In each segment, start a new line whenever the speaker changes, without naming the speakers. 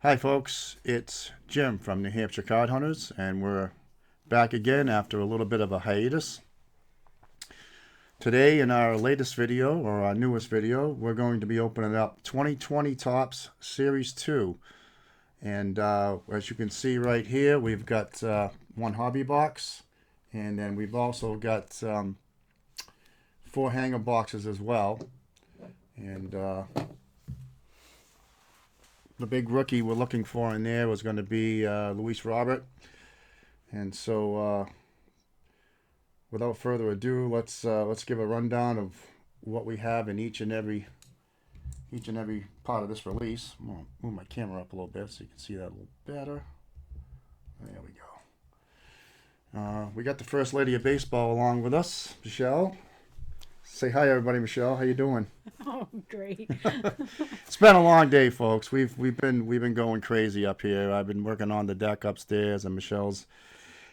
Hi, folks. It's Jim from New Hampshire Card Hunters, and we're back again after a little bit of a hiatus. Today, in our latest video, or our newest video, we're going to be opening up 2020 Topps Series 2. And as you can see right here, we've got one hobby box, and then we've also got four hanger boxes as well. And the big rookie we're looking for in there was going to be Luis Robert. And so, without further ado, let's give a rundown of what we have in each and every part of this release. I'm gonna move my camera up a little bit so you can see that a little better. There we go. We got the first lady of baseball along with us, Michelle. Say hi, everybody, Michelle. How you doing?
Oh, great.
It's been a long day, folks. We've been going crazy up here. I've been working on the deck upstairs, and Michelle's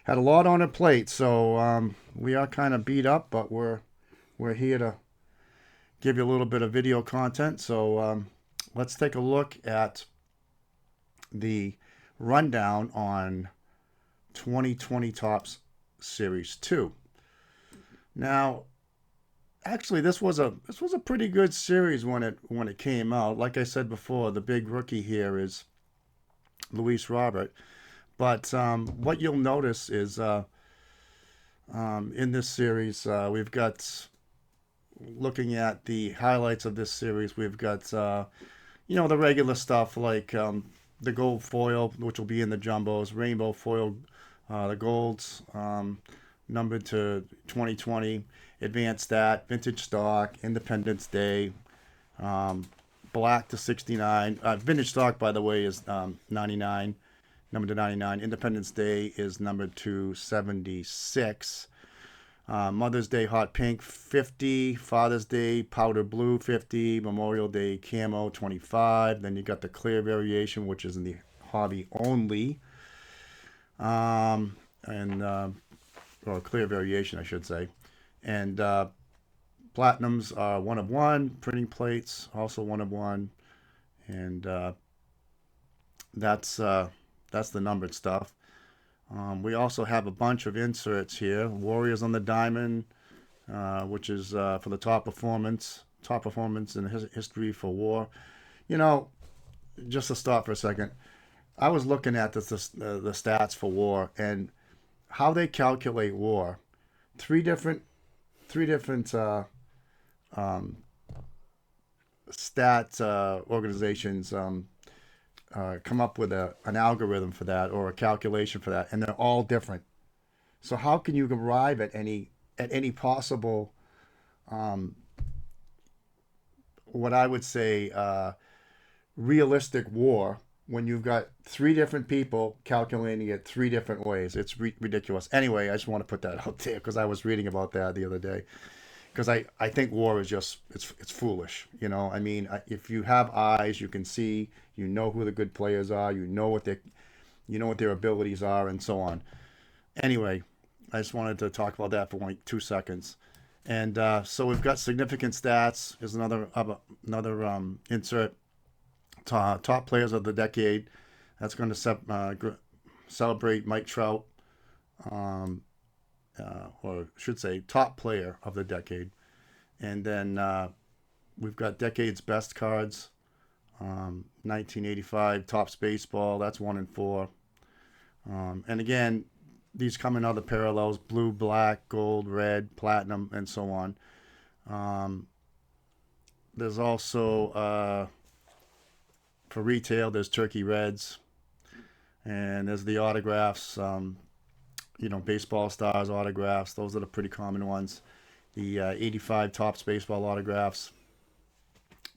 had a lot on her plate. So we are kind of beat up, but we're here to give you a little bit of video content. So let's take a look at the rundown on 2020 Topps Series 2. Now, actually, this was a pretty good series when it came out. Like I said before, the big rookie here is Luis Robert. But what you'll notice is in this series, we've got, looking at the highlights of this series, we've got the regular stuff like the gold foil, which will be in the jumbos, rainbow foil, the golds, numbered to 2020, advanced stat, vintage stock, Independence Day, black to 69. Vintage stock, by the way, is 99, numbered to 99. Independence Day is numbered to 76. Mother's Day hot pink 50, Father's Day powder blue 50, Memorial Day camo 25. Then you got the clear variation, which is in the hobby only, and or clear variation, I should say. And platinums are one of one, printing plates also one of one, and that's the numbered stuff. We also have a bunch of inserts here. Warriors on the Diamond, which is for the top performance in history for war. You know, just to stop for a second, I was looking at the stats for war and how they calculate war. Three different um, stat organizations come up with an algorithm for that or a calculation for that, and they're all different. So how can you arrive at any possible um, what I would say realistic war when you've got three different people calculating it three different ways? It's ridiculous. Anyway, I just want to put that out there because I was reading about that the other day. Because I think war is just it's foolish. I mean, if you have eyes, you can see, you know who the good players are, you know what their abilities are, and so on. Anyway, I just wanted to talk about that for like 2 seconds. And so we've got significant stats. Here's another insert. Top players of the decade. That's going to celebrate Mike Trout, um, or I should say, top player of the decade. And then we've got decade's best cards. 1985 Topps Baseball. That's 1 and 4. And again, these come in other parallels: blue, black, gold, red, platinum, and so on. Um, there's also for retail, there's Turkey Reds, and there's the autographs. Baseball stars autographs. Those are the pretty common ones. The 85 Topps Baseball autographs.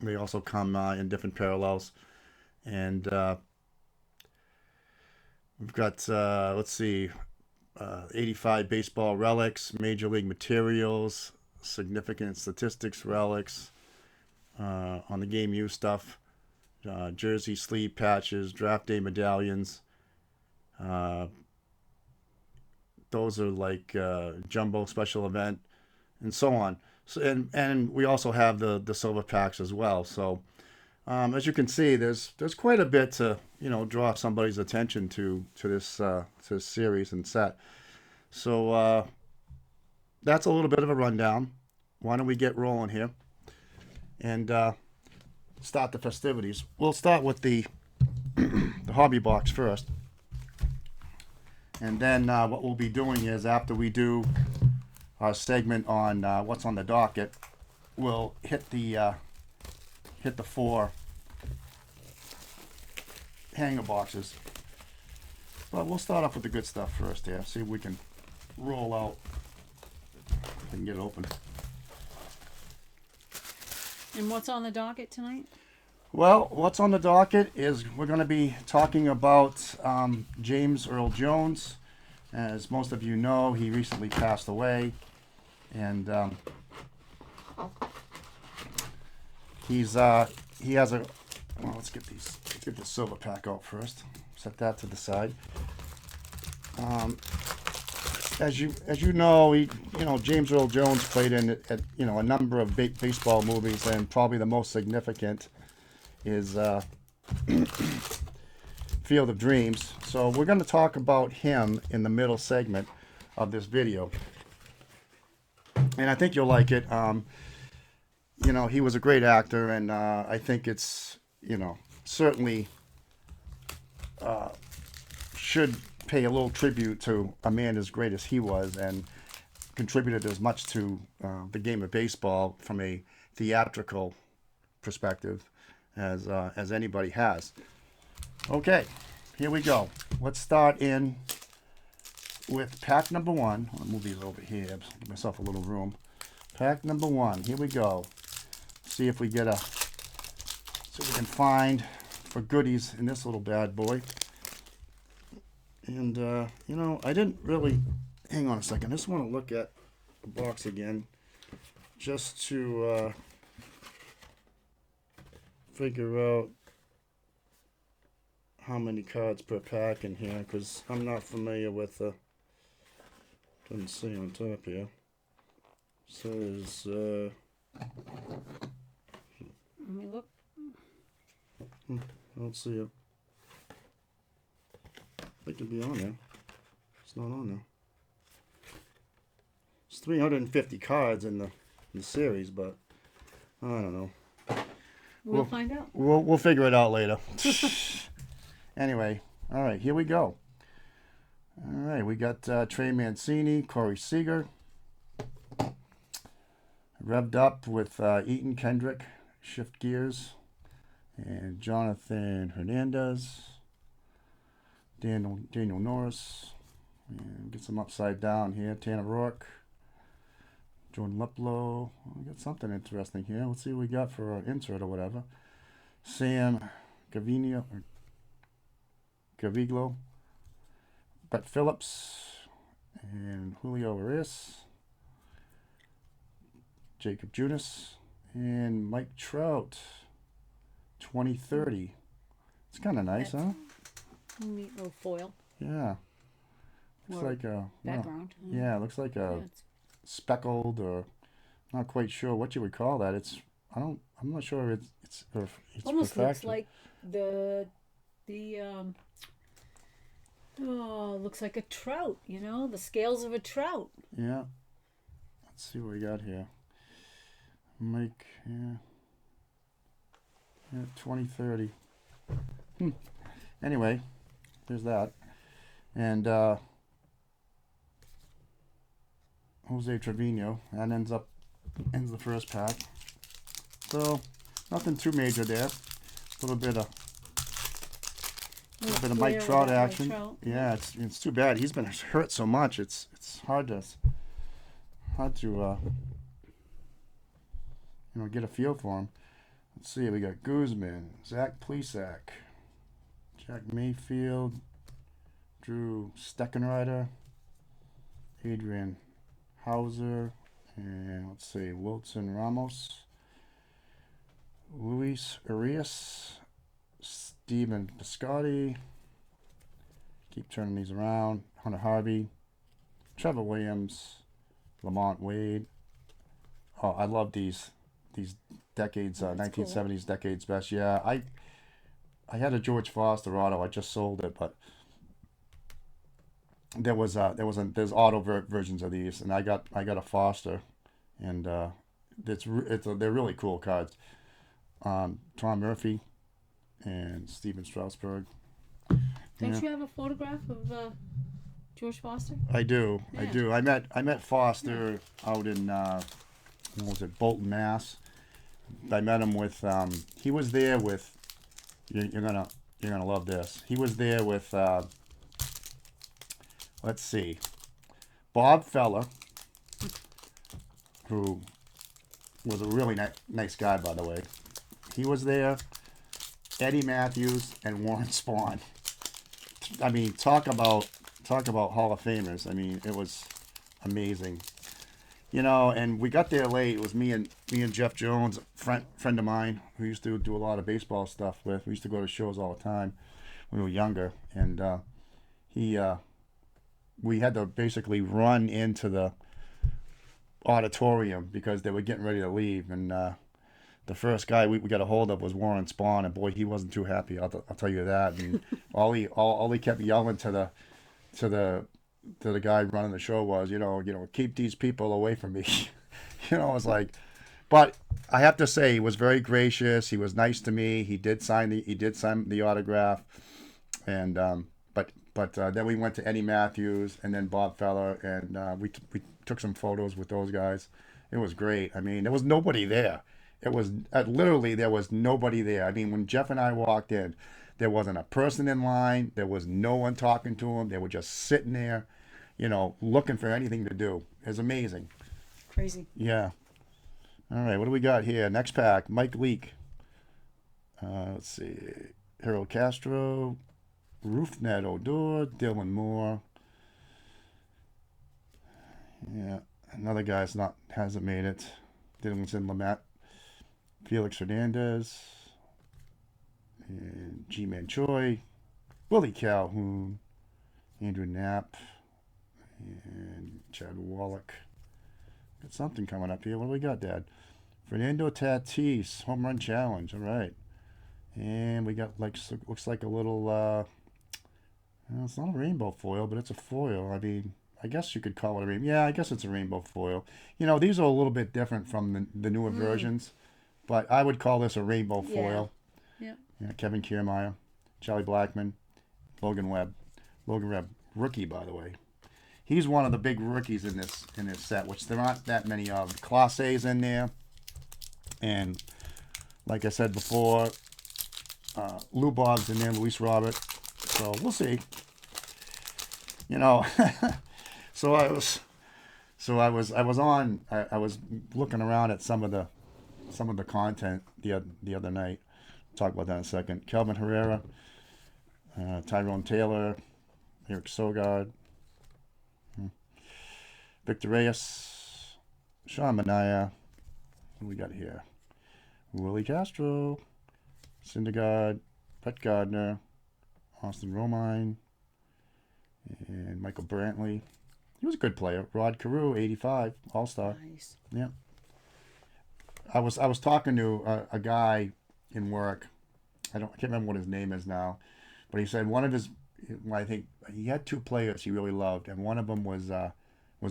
They also come in different parallels. And we've got, let's see, 85 Baseball relics, Major League materials, significant statistics relics, on the game used stuff, jersey sleeve patches, draft day medallions. Uh, those are like jumbo special event and so on. So and we also have the silver packs as well. So As you can see, there's quite a bit to draw somebody's attention to this series and set. So that's a little bit of a rundown. Why don't we get rolling here and start the festivities? We'll start with the the hobby box first, and then what we'll be doing is after we do our segment on what's on the docket, we'll hit the four hanger boxes. But we'll start off with the good stuff first here. See if we can roll out. If we can get it open.
And what's on the docket tonight?
Well, what's on the docket is we're going to be talking about James Earl Jones. As most of you know, he recently passed away, and he has a. Well, let's get the silver pack out first. Set that to the side. As you know, James Earl Jones played in a number of baseball movies, and probably the most significant is Field of Dreams. So we're going to talk about him in the middle segment of this video, and I think you'll like it. He was a great actor, and I think it's certainly should pay a little tribute to a man as great as he was, and contributed as much to the game of baseball from a theatrical perspective as anybody has. Okay, here we go. Let's start in with pack number one. I'll move these over here. Give myself a little room. Pack number one. Here we go. See if we can find for goodies in this little bad boy. And I didn't really. Hang on a second. I just want to look at the box again, just to figure out how many cards per pack in here, because I'm not familiar with doesn't say on top here. Says
Let me look.
I don't see it. It could be on there. It's not on there. It's 350 cards in the series, but I don't know.
We'll find out.
We'll figure it out later. Anyway, all right, here we go. All right, we got Trey Mancini, Corey Seager, revved up with Eaton Kendrick, Shift Gears, and Jonathan Hernandez, Daniel Norris, and get some upside down here. Tanner Rourke, Jordan Luplow. We got something interesting here. Let's see what we got for our insert or whatever. Sam Gaviglo, Brett Phillips, and Julio Urias, Jacob Junis, and Mike Trout, 2030. It's kind of nice,
That's
huh?
Neat little foil.
Yeah. Looks
Or
like a
background.
Yeah, it looks like a speckled, or not quite sure what you would call that. I'm not sure if it's
almost looks
refracted.
like looks like a trout, the scales of a trout.
Yeah. Let's see what we got here. Mike, yeah, 2030. Anyway, there's that. And Jose Trevino. That ends the first pack. So nothing too major there. A little bit of Mike Trout action. Yeah, it's too bad. He's been hurt so much. It's hard to get a feel for him. Let's see. We got Guzman, Zach Plesac, Jack Mayfield, Drew Steckenrider, Adrian Hauser, and let's see, Wilson Ramos, Luis Urias, Steven Piscotty. Keep turning these around. Hunter Harvey, Trevor Williams, Lamont Wade. Oh, I love these these decades,
Oh, that's cool.
1970s decades best. Yeah, I had a George Foster auto. I just sold it, but there's auto versions of these, and I got a Foster, and they're really cool cards. Tom Murphy and Steven Strasburg.
Don't
Yeah,
you have a photograph of George Foster?
I do. I
Yeah.
do. I met
Yeah.
Foster out in what was it, Bolton, Mass. I met him with he was there with you're gonna love this. He was there with let's see, Bob Feller, who was a really nice guy, by the way. He was there. Eddie Matthews and Warren Spahn. I mean, talk about Hall of Famers. I mean, it was amazing. And we got there late. It was me and Jeff Jones, friend of mine, who used to do a lot of baseball stuff with. We used to go to shows all the time when we were younger, and he we had to basically run into the auditorium because they were getting ready to leave, and the first guy we got a hold of was Warren Spahn, and boy, he wasn't too happy. I'll tell you that. And all he kept yelling to the guy running the show was, keep these people away from me. I was like, but I have to say, he was very gracious. He was nice to me. He did sign the autograph, and but then we went to Eddie Matthews and then Bob Feller, and we took some photos with those guys. It was great. I mean, there was nobody there. It was literally there was nobody there. I mean, when Jeff and I walked in, there wasn't a person in line. There was no one talking to them. They were just sitting there, looking for anything to do. It was amazing.
Crazy.
Yeah. All right, what do we got here? Next pack, Mike Leake. Let's see. Harold Castro, Roofnet Odor, Dylan Moore. Yeah, another guy's hasn't made it. Dylan Lamette, Felix Hernandez, and G-Man Choi, Willie Calhoun, Andrew Knapp, and Chad Wallach. Got something coming up here. What do we got, Dad? Fernando Tatis, home run challenge. All right. And we got looks like a little it's not a rainbow foil, but it's a foil. I mean, I guess you could call it a rainbow. Yeah, I guess it's a rainbow foil. These are a little bit different from the newer
Mm.
versions, but I would call this a rainbow
Yeah.
foil.
Yeah.
Yeah, Kevin Kiermaier, Charlie Blackmon, Logan Webb. Logan Webb, rookie, by the way. He's one of the big rookies in this set, which there aren't that many of. Class A's in there, and like I said before, Lou Bob's in there, Luis Robert. So we'll see. You know, so I was looking around at some of the content the other night. Talk about that in a second. Kelvin Herrera, Tyrone Taylor, Eric Sogard, Victor Reyes, Sean Manaea. What do we got here? Willie Castro, Syndergaard, Brett Gardner, Austin Romine, and Michael Brantley. He was a good player. Rod Carew, 85, All-Star.
Nice.
Yeah. I was talking to a guy in work. I can't remember what his name is now, but he said one of his, I think he had two players he really loved, and one of them was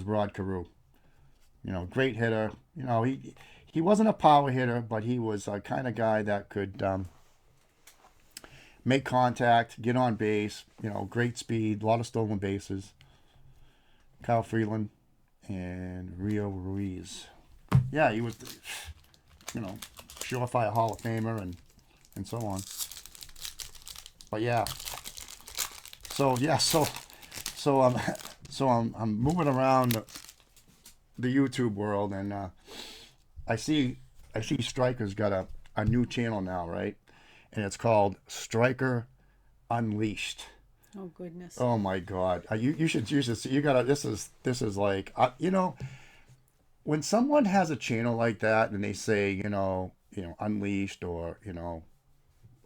Rod Carew. Great hitter. He wasn't a power hitter, but he was a kind of guy that could make contact, get on base. Great speed, a lot of stolen bases. Kyle Freeland and Rio Ruiz. Yeah, he was, surefire Hall of Famer and so on. But yeah, so I'm moving around the YouTube world, and I see Striker's got a new channel now, right? And it's called Striker Unleashed.
Oh goodness.
Oh my God! You should see. You gotta. This is like when someone has a channel like that and they say unleashed or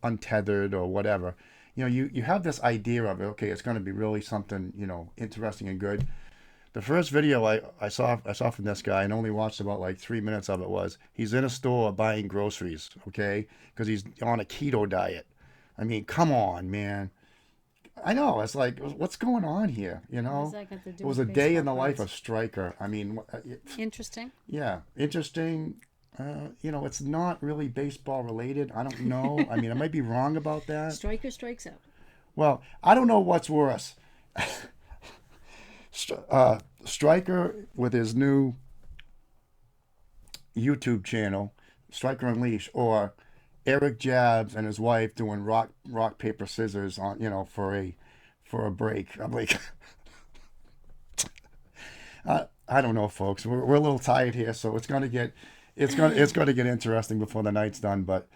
untethered or whatever. You have this idea of it. Okay, it's going to be really something interesting and good. The first video I saw from this guy and only watched about like 3 minutes of it was he's in a store buying groceries, okay? Because he's on a keto diet. I mean, come on, man. I know. It's like, what's going on here? You
What does
know,
that got to
it
do
was
with
a day in
baseball
the life
cards?
of Stryker. I mean,
Interesting.
yeah, interesting. It's not really baseball related. I don't know. I mean, I might be wrong about that.
Striker strikes out.
Well, I don't know what's worse. Stryker with his new YouTube channel, Striker Unleashed, or Eric Jabs and his wife doing rock paper scissors on for a break. I'm like, I don't know, folks. We're a little tired here, so it's gonna get interesting before the night's done. But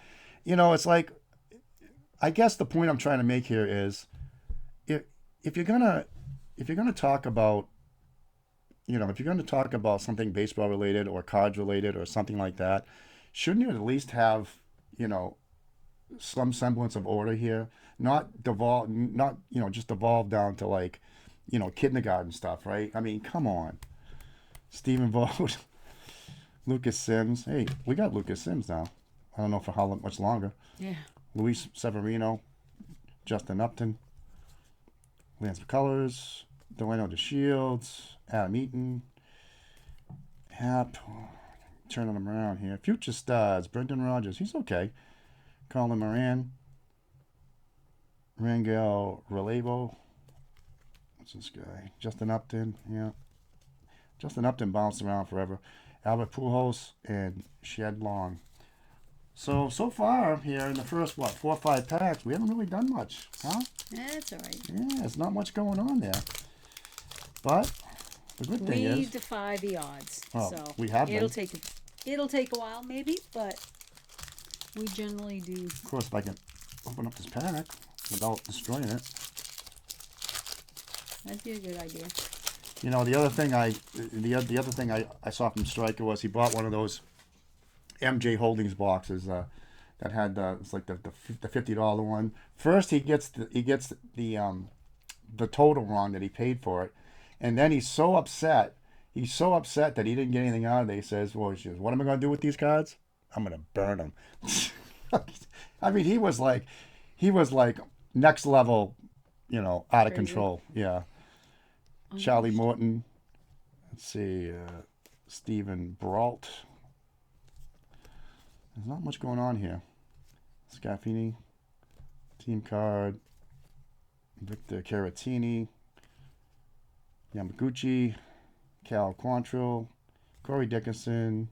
it's like, I guess the point I'm trying to make here is, if if you're gonna if you're gonna talk about if you're going to talk about something baseball related or cards related or something like that, shouldn't you at least have, you know, some semblance of order here? Not just devolve down to like, kindergarten stuff, right? I mean, come on. Stephen Vogt, Lucas Sims. Hey, we got Lucas Sims now. I don't know for how much longer.
Yeah.
Luis Severino, Justin Upton, Lance McCullers, Delano DeShields, Adam Eaton, Hap, turning them around here. Future stars, Brendan Rodgers, he's okay. Colin Moran, Rangel Relevo, what's this guy? Justin Upton, yeah. Justin Upton bounced around forever. Albert Pujols and Shed Long. So far here in the first, 4 or 5 packs, we haven't really done much, huh?
That's all right.
Yeah, there's not much going on there. But the good thing
We
is,
defy the odds.
well,
So
we have
it'll
been.
it'll take a while maybe, but we generally do.
Of course, if I can open up this pack without destroying it.
That'd be a good idea.
The other thing I saw from Stryker was he bought one of those MJ Holdings boxes that had it's like the $50 one. First he gets the total wrong that he paid for it, and then he's so upset. He's so upset that he didn't get anything out of it. He says, "Well, what am I going to do with these cards? I'm going to burn them." I mean, he was like next level, out of
Crazy.
control. Yeah. Charlie
Unleashed.
Morton. Let's see, Stephen Brault. There's not much going on here. Scaffini, team card. Victor Caratini, Yamaguchi, Cal Quantrill, Corey Dickinson,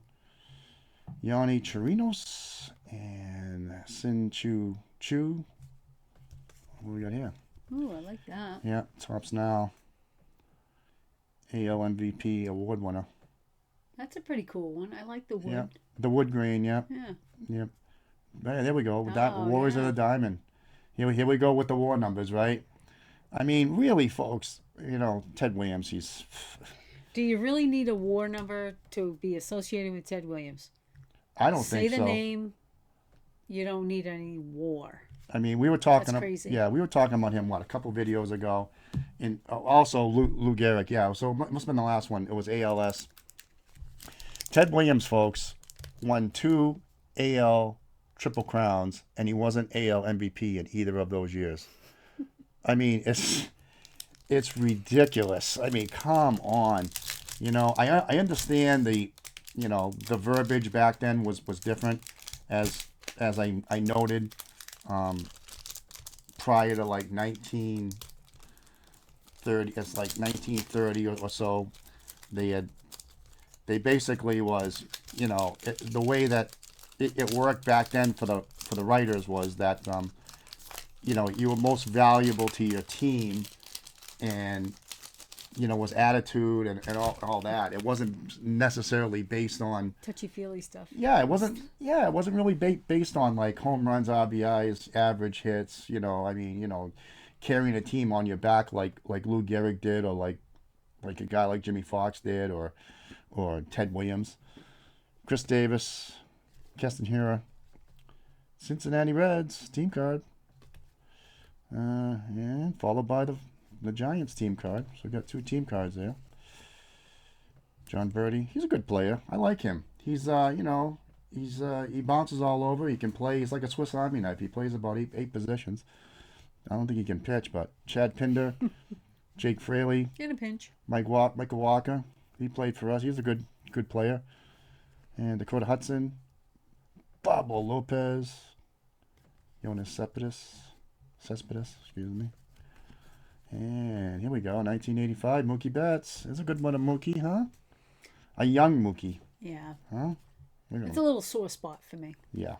Yanni Chirinos, and Sin Chu Chu. What do we got here?
Ooh, I like that.
Yeah, tops now. AL MVP award winner.
That's a pretty cool one. I like the wood.
Yeah, the wood grain. Yeah,
Yeah.
yep. Hey, there we go. With that,
Oh,
Warriors of
yeah.
the Diamond. Here we go with the war numbers, right? I mean, really, folks. Ted Williams. He's.
Do you really need a war number to be associated with Ted Williams?
I don't
Say
think
the
so.
name. You don't need any war.
I mean, we were
That's
talking.
crazy.
Yeah, we were talking about him a couple videos ago, and also Lou Gehrig. Yeah, so it must have been the last one. It was ALS. Ted Williams, folks, won 2 AL Triple Crowns, and he wasn't AL MVP in either of those years. I mean, it's ridiculous. I mean, come on. I understand the verbiage back then was different, as I noted, prior to like 1930. It's like 1930 or so. They basically was, the way that it worked back then for the writers was that you were most valuable to your team, and was attitude and all that. It wasn't necessarily based on.
Touchy feely stuff.
Yeah, it wasn't. Yeah, it wasn't really based on like home runs, RBIs, average hits. I mean, carrying a team on your back like Lou Gehrig did, or like a guy like Jimmy Fox did, or Ted Williams, Chris Davis, Keston Hiura, Cincinnati Reds team card, and followed by the Giants team card. So we got 2 team cards there. John Verdi. He's a good player. I like him. He's he bounces all over. He can play. He's like a Swiss Army knife. He plays about eight positions. I don't think he can pitch, but Chad Pinder, Jake Fraley,
In a pinch.
Michael Walker. He played for us. He's a good player. And Dakota Hudson, Pablo Lopez, Jonas Cespedes, excuse me. And here we go, 1985, Mookie Betts. There's a good one of Mookie, huh? A young Mookie,
Yeah.
huh?
It's a little sore spot for me.
Yeah.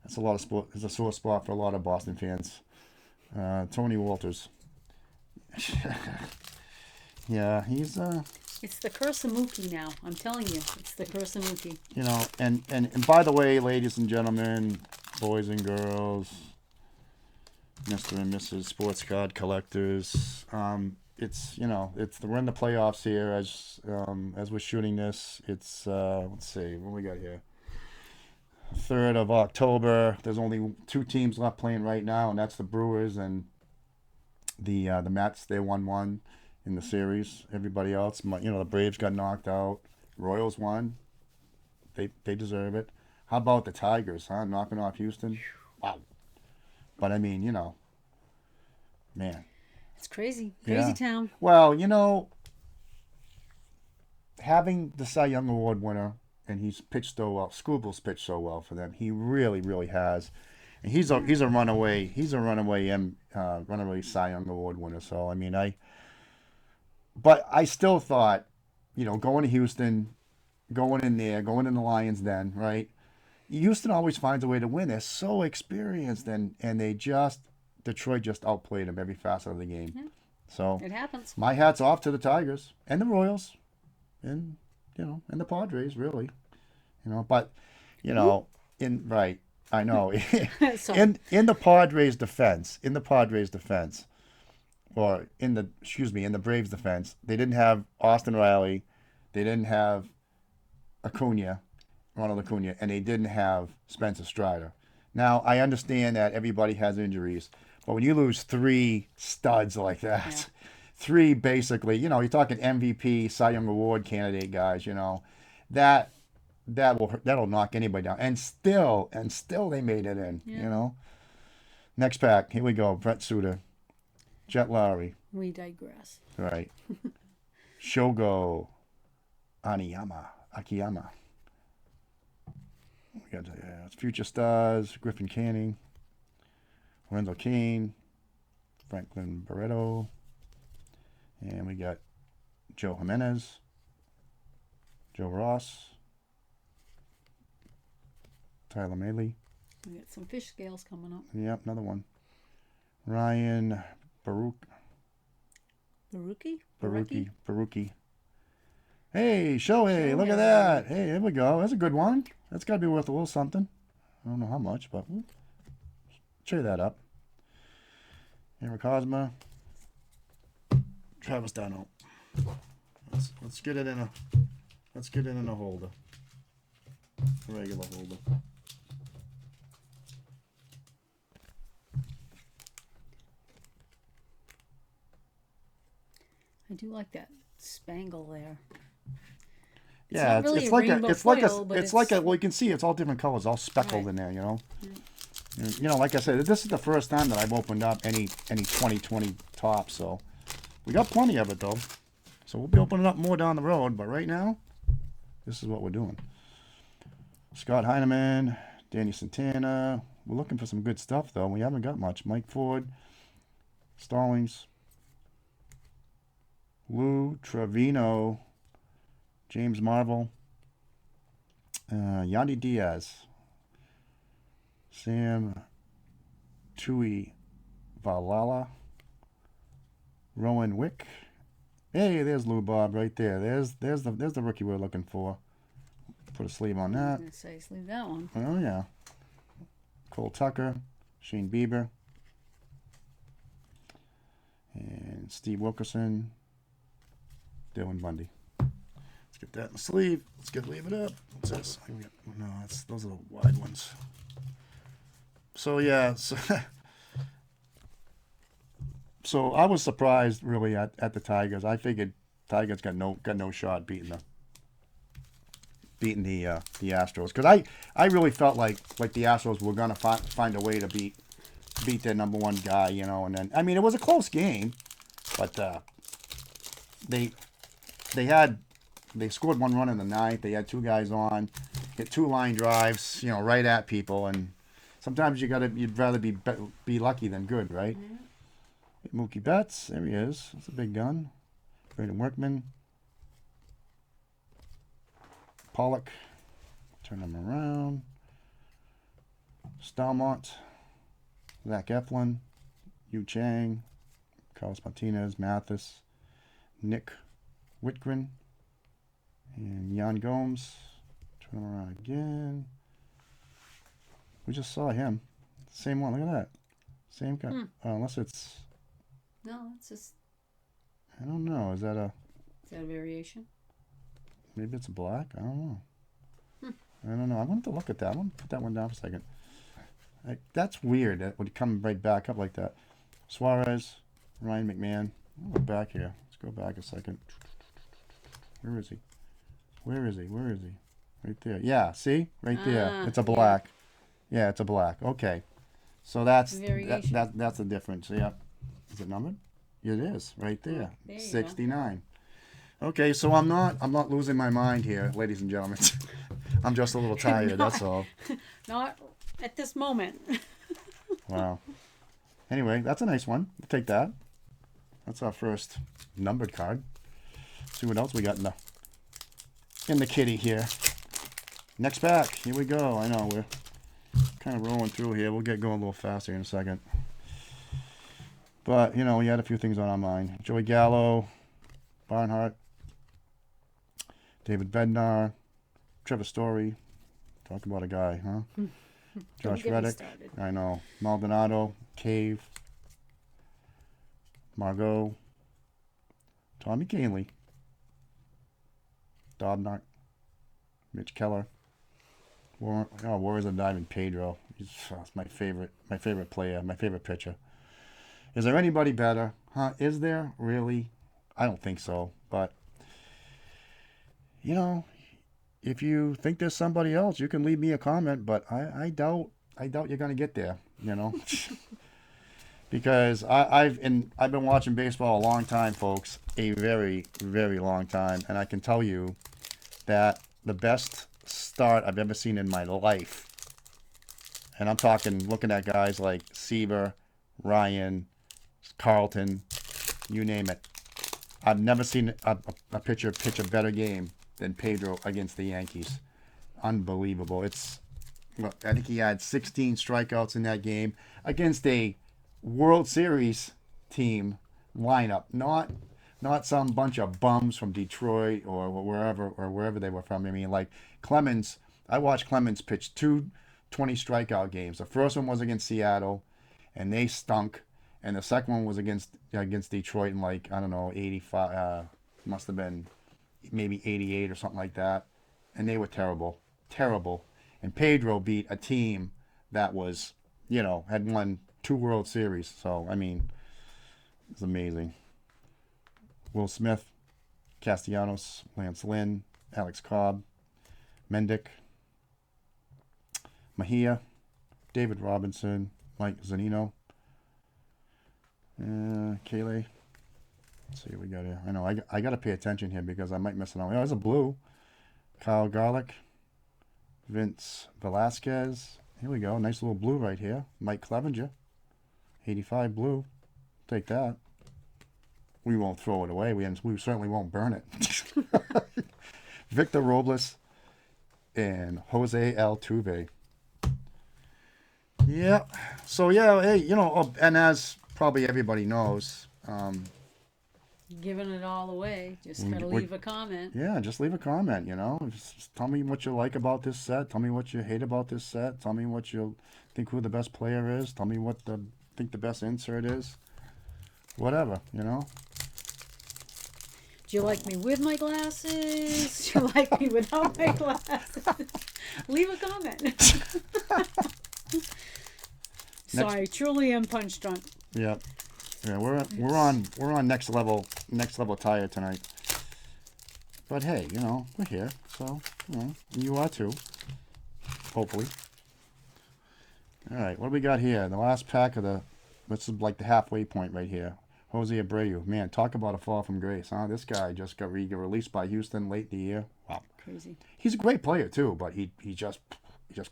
That's a lot of sport. It's a sore spot for a lot of Boston fans. Tony Walters. Yeah, he's
It's the curse of Mookie now. I'm telling you, it's the curse of Mookie.
and by the way, ladies and gentlemen, boys and girls, Mr. and Mrs. Sports Card collectors, we're in the playoffs here as we're shooting this. It's let's see what we got here. 3rd of October. There's only 2 teams left playing right now, and that's the Brewers and the Mets. They won in the series. Everybody else, the Braves got knocked out. Royals won. They deserve it. How about the Tigers, huh? Knocking off Houston. Wow. But I mean, man.
It's crazy. Crazy town.
Well, having the Cy Young Award winner, and he's pitched so well. Skubal's pitched so well for them. He really, really has. And he's a runaway runaway Cy Young Award winner. So I mean, but I still thought, going to Houston, going in there, going in the Lions Den, right? Houston always finds a way to win. They're so experienced, and Detroit just outplayed them every facet of the game.
Yeah.
So
It happens.
my hat's off to the Tigers and the Royals, and and the Padres, really. But I know.
So,
in the Padres' defense, or in the Braves' defense, they didn't have Austin Riley, they didn't have Ronald Acuna, and they didn't have Spencer Strider. Now, I understand that everybody has injuries, but when you lose 3 studs like that,
Yeah.
3 basically, you're talking MVP, Cy Young Award candidate guys, that'll knock anybody down. And still they made it in,
Yeah.
Next pack, here we go. Brett Suter, Jet Lowry,
we digress.
right? Shogo Akiyama. We got Future Stars, Griffin Canning, Lorenzo Kane, Franklin Barreto, and we got Joe Jimenez, Joe Ross, Tyler Mahle.
We got some fish scales coming up.
Yep, another one. Ryan Baruki. Hey, Shohei, look at that. Hey, here we go. That's a good one. That's got to be worth a little something. I don't know how much, but we'll cheer that up. Eric Hosmer. Travis Darno. Let's get it in a holder. A regular holder.
I do like that spangle there.
Yeah,
not really
it's
a
like
rainbow
it's like
foil, but
it's like well, you can see it's all different colors, all speckled
Right.
in there, And, like I said, this is the first time that I've opened up any 2020 tops, so we got plenty of it though. So we'll be opening up more down the road, but right now, this is what we're doing. Scott Heineman, Danny Santana. We're looking for some good stuff though. We haven't got much. Mike Ford, Stallings, Lou Trevino, James Marvel, Yandy Diaz, Sam Tui Valala, Rowan Wick. Hey, there's Lou Bob right there. There's the rookie we're looking for. Put a sleeve on
I was
that.
going to say, leave that one.
Oh yeah. Cole Tucker, Shane Bieber, and Steve Wilkerson, Dylan Bundy. Let's get that in the sleeve. Let's leave it up. What's this? No, those are the wide ones. So yeah, so I was surprised really at the Tigers. I figured Tigers got no shot beating the Astros, because I really felt like the Astros were gonna find a way to beat their number one guy, and then I mean it was a close game, but they scored one run in the ninth. They had two guys on, hit two line drives, right at people, and sometimes you'd rather be lucky than good, right? Mm-hmm. Mookie Betts, there he is. That's a big gun. Braden Workman. Pollock. Turn him around. Stalmont. Zach Eflin. Yu Chang. Carlos Martinez. Mathis. Nick Whitgren. And Jan Gomes. Turn him around again. We just saw him. Same one. Look at that. Same guy. Unless it's...
No, it's just...
I don't know. Is that a
variation?
Maybe it's black? I don't know. I don't know. I want to look at that. I want to put that one down for a second. That's weird. That would come right back up like that. Suarez, Ryan McMahon. I'll go back here. Let's go back a second. Where is he? Where is he? Where is he? Right there. Yeah, see? Right there. It's a black. Yeah, it's a black. Okay. So that's that's the difference. Yeah. Is it numbered? It is right there. 69. Okay, so I'm not losing my mind here, ladies and gentlemen. I'm just a little tired, that's all.
Not at this moment.
Wow. Anyway, that's a nice one. We'll take that. That's our first numbered card. See what else we got in the kitty here. Next pack. Here we go. I know we're kind of rolling through here. We'll get going a little faster in a second. But, we had a few things on our mind. Joey Gallo, Barnhart, David Bednar, Trevor Story. Talk about a guy, huh? Josh Reddick. I know. Maldonado, Cave, Margot, Tommy Canley, Dobnak, Mitch Keller, Warriors of Diamond, Pedro. He's my favorite player, my favorite pitcher. Is there anybody better? Huh? Is there really? I don't think so. But, if you think there's somebody else, you can leave me a comment. But I doubt you're going to get there, because I've been watching baseball a long time, folks, a very, very long time. And I can tell you that the best start I've ever seen in my life, and I'm talking looking at guys like Seaver, Ryan, Carlton, you name it. I've never seen a pitcher pitch a better game than Pedro against the Yankees. Unbelievable. I think he had 16 strikeouts in that game against a World Series team lineup, not some bunch of bums from Detroit or wherever they were from. I mean, like Clemens, I watched Clemens pitch 2 strikeout games. The first one was against Seattle, and they stunk. And the second one was against Detroit in 85, must have been maybe 88 or something like that. And they were terrible. And Pedro beat a team that was, had won 2 World Series. So, I mean, it's amazing. Will Smith, Castellanos, Lance Lynn, Alex Cobb, Mendick, Mejia, David Robinson, Mike Zanino, Kaylee. Let's see what we got here. I know I got to pay attention here because I might miss it on. Oh, there's a blue. Kyle Garlick, Vince Velasquez. Here we go. Nice little blue right here. Mike Clevenger, 85 blue. Take that. We won't throw it away. We certainly won't burn it. Victor Robles and Jose Altuve. Yeah. So yeah, hey, and as probably everybody knows,
giving it all away. Just gotta leave a comment.
Yeah, just leave a comment. Just tell me what you like about this set. Tell me what you hate about this set. Tell me what you think who the best player is. Tell me what think the best insert is. Whatever,
Do you like me with my glasses? Do you like me without my glasses? Leave a comment. Sorry, truly am punch drunk.
Yeah, we're on next level tire tonight. But hey, we're here, so you are too. Hopefully. All right, what do we got here? The last pack of this is like the halfway point right here. Jose Abreu, man, talk about a fall from grace, huh? This guy just got released by Houston late in the year. Wow,
Crazy.
he's a great player too, but he just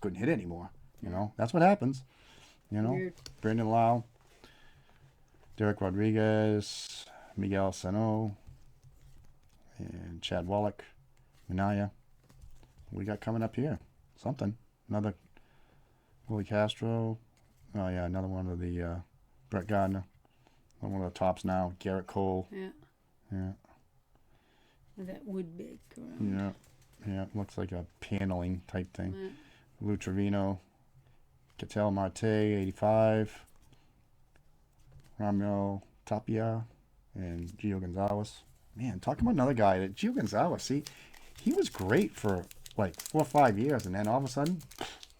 couldn't hit anymore. That's what happens.
Weird.
Brandon Lau, Derek Rodriguez, Miguel Sano, and Chad Wallach, Minaya. What we got coming up here? Something. Another Willie Castro. Oh yeah, another one of the Brett Gardner. One of the tops now. Garrett Cole.
Yeah.
Yeah.
With that wood background.
Yeah. Looks like a paneling type thing.
Yeah.
Lou Trevino. Cattell Marte, 85. Ramiro Tapia. And Gio Gonzalez. Man, talking about another guy. Gio Gonzalez, see, he was great for like 4 or 5 years, and then all of a sudden,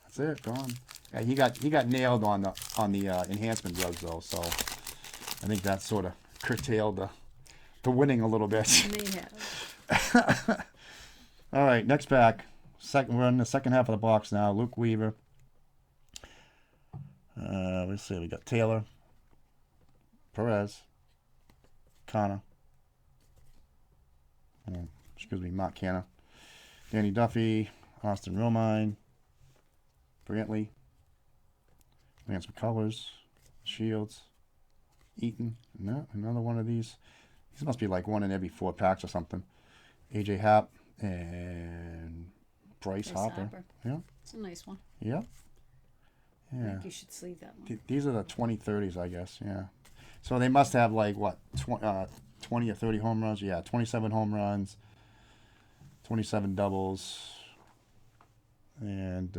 that's it, gone. Yeah, he got nailed on the enhancement drugs though, so I think that sort of curtailed the winning a little bit.
May have.
All right, next pack. We're in the second half of the box now. Luke Weaver. Let's see. We got Taylor, Perez, Connor. Mark Canna, Danny Duffy, Austin Romine, Brantley, Lance McCullers, Shields, Eaton. No, another one of these. These must be like one in every 4 packs or something. AJ Happ and Bryce Harper. Yeah.
It's a nice one.
Yeah.
I
Yeah.
think you should sleeve that one.
These are the 2030s, I guess. Yeah. So they must have like what 20 or 30 home runs. Yeah, 27 home runs, 27 doubles, and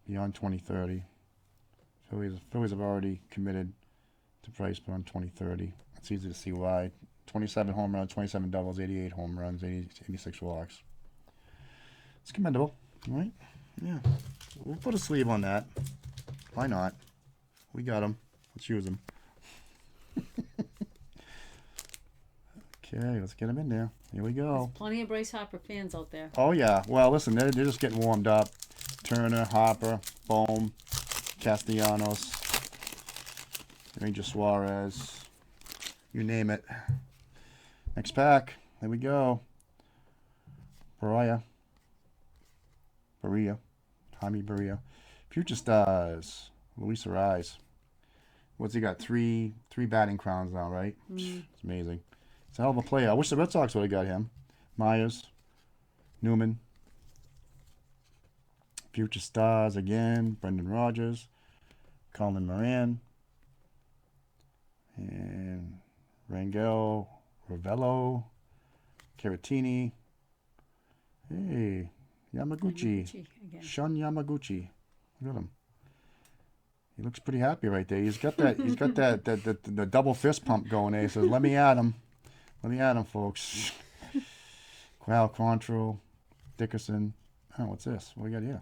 beyond 2030. Phillies have already committed to Price beyond 2030. It's easy to see why. 27 home runs, 27 doubles, 88 home runs, 86 walks. It's commendable, right? Yeah. We'll put a sleeve on that. Why not? We got them. Let's use them. Okay, let's get them in there. Here we go.
There's plenty of Bryce Harper fans out there.
Oh, yeah. Well, listen, they're just getting warmed up. Turner, Harper, Bohm, Castellanos, Ranger Suarez, you name it. Next pack. There we go. Jaime Barria. Future Stars, Luis Ariz. What's he got? Three batting crowns now, right? It's amazing. It's a hell of a player. I wish the Red Sox would have got him. Myers, Newman. Future Stars again. Brendan Rodgers, Colin Moran, and Rangel Ravello, Caratini. Hey, Yamaguchi.
Again.
Shun Yamaguchi. Look at him. He looks pretty happy right there. He's got that. He's got the double fist pump going there. He says, "Let me at him. Let me at him, folks." Cal Quantrill, Dickerson. Oh, what's this? What do we got here?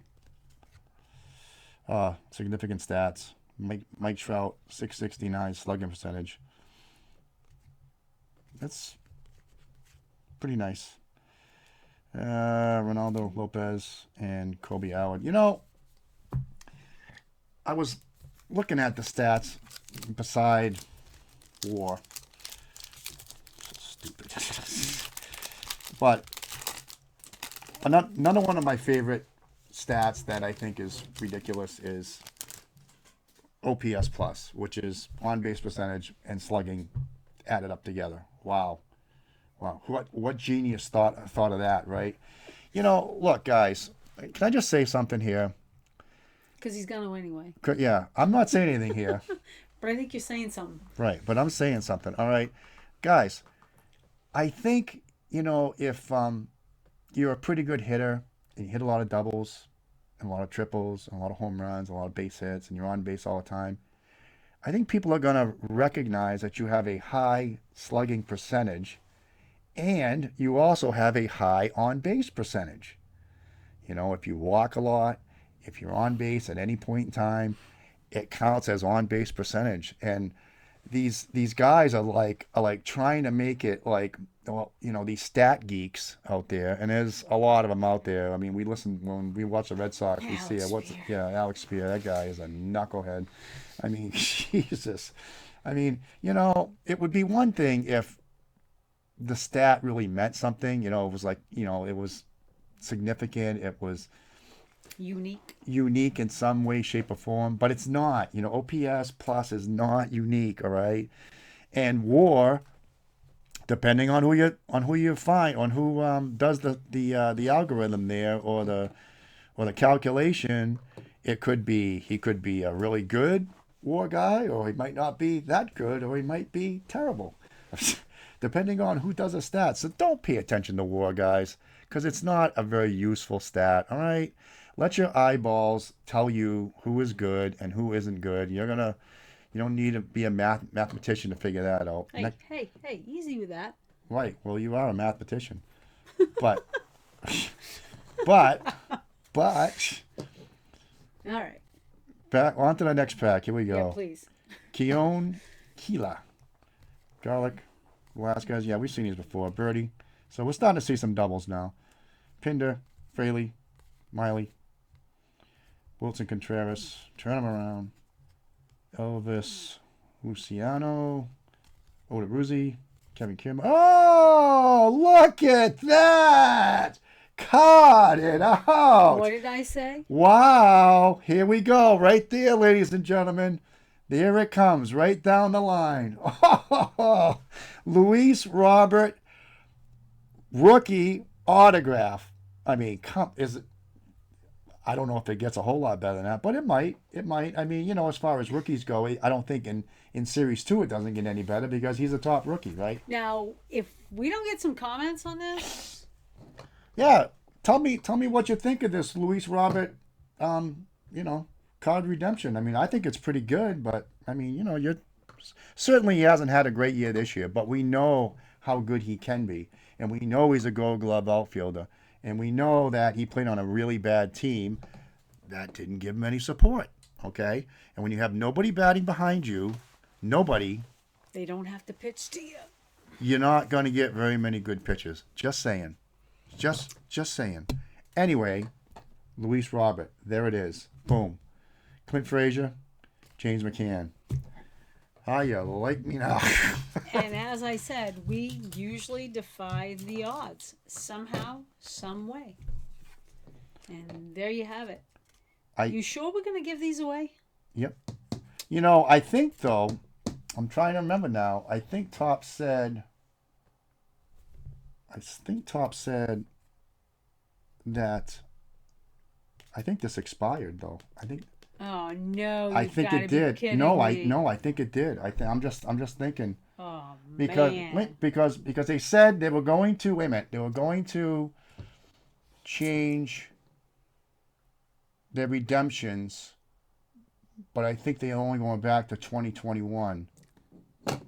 Significant stats. Mike Trout, 669 slugging percentage. That's pretty nice. Ronaldo Lopez and Kobe Howard. I was looking at the stats beside WAR. So stupid. But another one of my favorite stats that I think is ridiculous is OPS plus, which is on base percentage and slugging added up together. Wow. What genius thought of that, right? Look, guys, can I just say something here?
Because he's going to anyway.
Yeah, I'm not saying anything here.
But I think you're saying something.
Right, but I'm saying something. All right, guys, I think, if you're a pretty good hitter and you hit a lot of doubles and a lot of triples and a lot of home runs, a lot of base hits, and you're on base all the time, I think people are going to recognize that you have a high slugging percentage and you also have a high on base percentage. If you walk a lot, if you're on base at any point in time, it counts as on base percentage. And these guys are like trying to make it like, well, these stat geeks out there, and there's a lot of them out there. I mean, we listen when we watch the Red Sox, we see it.
Alex Spear.
Alex Spear, that guy is a knucklehead. I mean, Jesus. I mean, it would be one thing if the stat really meant something. It was like, it was significant. It was
Unique.
unique in some way, shape, or form, but it's not. OPS plus is not unique, all right? And WAR, depending on who you find, on who does the algorithm there, or the calculation, it could be he could be a really good WAR guy, or he might not be that good, or he might be terrible, depending on who does the stats. So don't pay attention to WAR, guys, because it's not a very useful stat. All right, let your eyeballs tell you who is good and who isn't good. You don't need to be a mathematician to figure that out.
Hey, hey, hey, easy with that.
Right. Well, you are a mathematician, but but but
All right.
back on to the next pack. Here we
Yeah,
go.
please.
Keon Keela, garlic, Velasquez. Yeah, we've seen these before. Birdie. So we're starting to see some doubles now. Pinder, Fraley, Miley, Wilson Contreras. Turn them around. Elvis Luciano, Oda Kevin Kim. Oh, look at that! Cut it out!
What did I say?
Wow! Here we go, right there, ladies and gentlemen. There it comes, right down the line. Oh, Luis Robert, rookie autograph. I mean, I don't know if it gets a whole lot better than that, but it might. It might. I mean, as far as rookies go, I don't think in Series 2 it doesn't get any better because he's a top rookie, right?
Now, if we don't get some comments on this,
Yeah. Tell me what you think of this Luis Robert, card redemption. I mean, I think it's pretty good, but I mean, you're certainly he hasn't had a great year this year, but we know how good he can be, and we know he's a Gold Glove outfielder, and we know that he played on a really bad team that didn't give him any support. Okay, and when you have nobody batting behind you, nobody,
they don't have to pitch to you.
you're not going to get very many good pitches. Just saying. Just saying. Anyway, Luis Robert, there it is. Boom. Clint Frazier, James McCann. How you like me now?
And as I said, we usually defy the odds somehow, some way. And there you have it. You sure we're going to give these away?
Yep. I think though, I'm trying to remember now. I think Top said that. I think this expired though.
Oh no!
I
You've
think
gotta
it
be
did.
kidding
No,
me.
I think it did. I'm just thinking
Oh
because
man!
because they said they were going to wait a minute. They were going to change their redemptions, but I think they're only going back to 2021.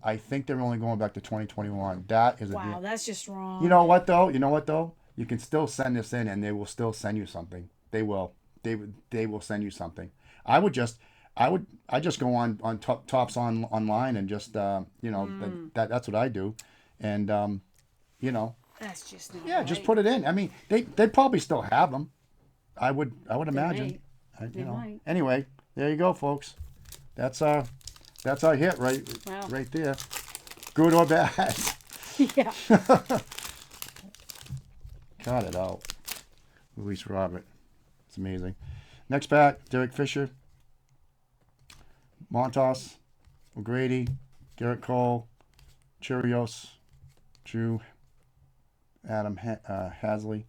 I think they're only going back to 2021. That is
Wow, that's just wrong.
You know what though? You can still send this in, and they will still send you something. They will. They will send you something. I just go on Tops online and just that's what I do, and
That's just not
yeah,
right.
just put it in. I mean, they probably still have them. I would imagine.
They might.
Anyway, there you go, folks. That's our hit
Wow.
right there. Good or bad.
Yeah.
Cut it out. Luis Robert. It's amazing. Next pack, Derek Fisher, Montas, O'Grady, Garrett Cole, Chirios, Drew, Adam Hasley,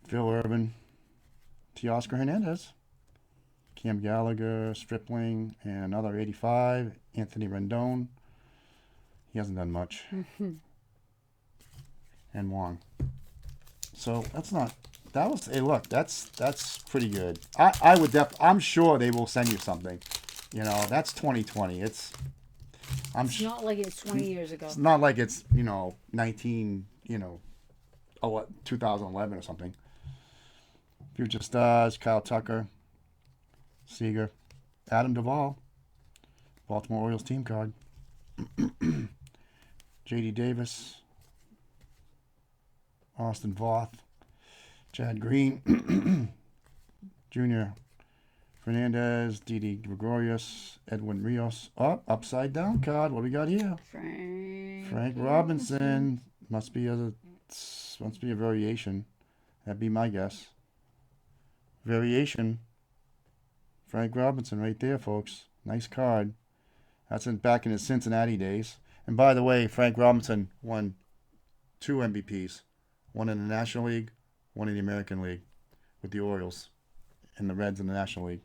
Phil Urban, Teoscar Hernandez, Cam Gallagher, Stripling, and another 85, Anthony Rendon. He hasn't done much. And Wong. So hey, look, that's pretty good. I'm sure they will send you something. That's 2020. It's
not like it's 20 years ago.
It's not like it's 2011 or something. Future Stars, Kyle Tucker, Seager, Adam Duvall, Baltimore Orioles team card. J.D. Davis, Austin Voth, Chad Green, Junior Fernandez, Didi Gregorius, Edwin Rios. Oh, upside down card. What do we got here? Frank Robinson. Must be a variation. That'd be my guess. Variation. Frank Robinson right there, folks. Nice card. That's back in his Cincinnati days. And by the way, Frank Robinson won 2 MVPs. One in the National League, one in the American League with the Orioles and the Reds in the National League.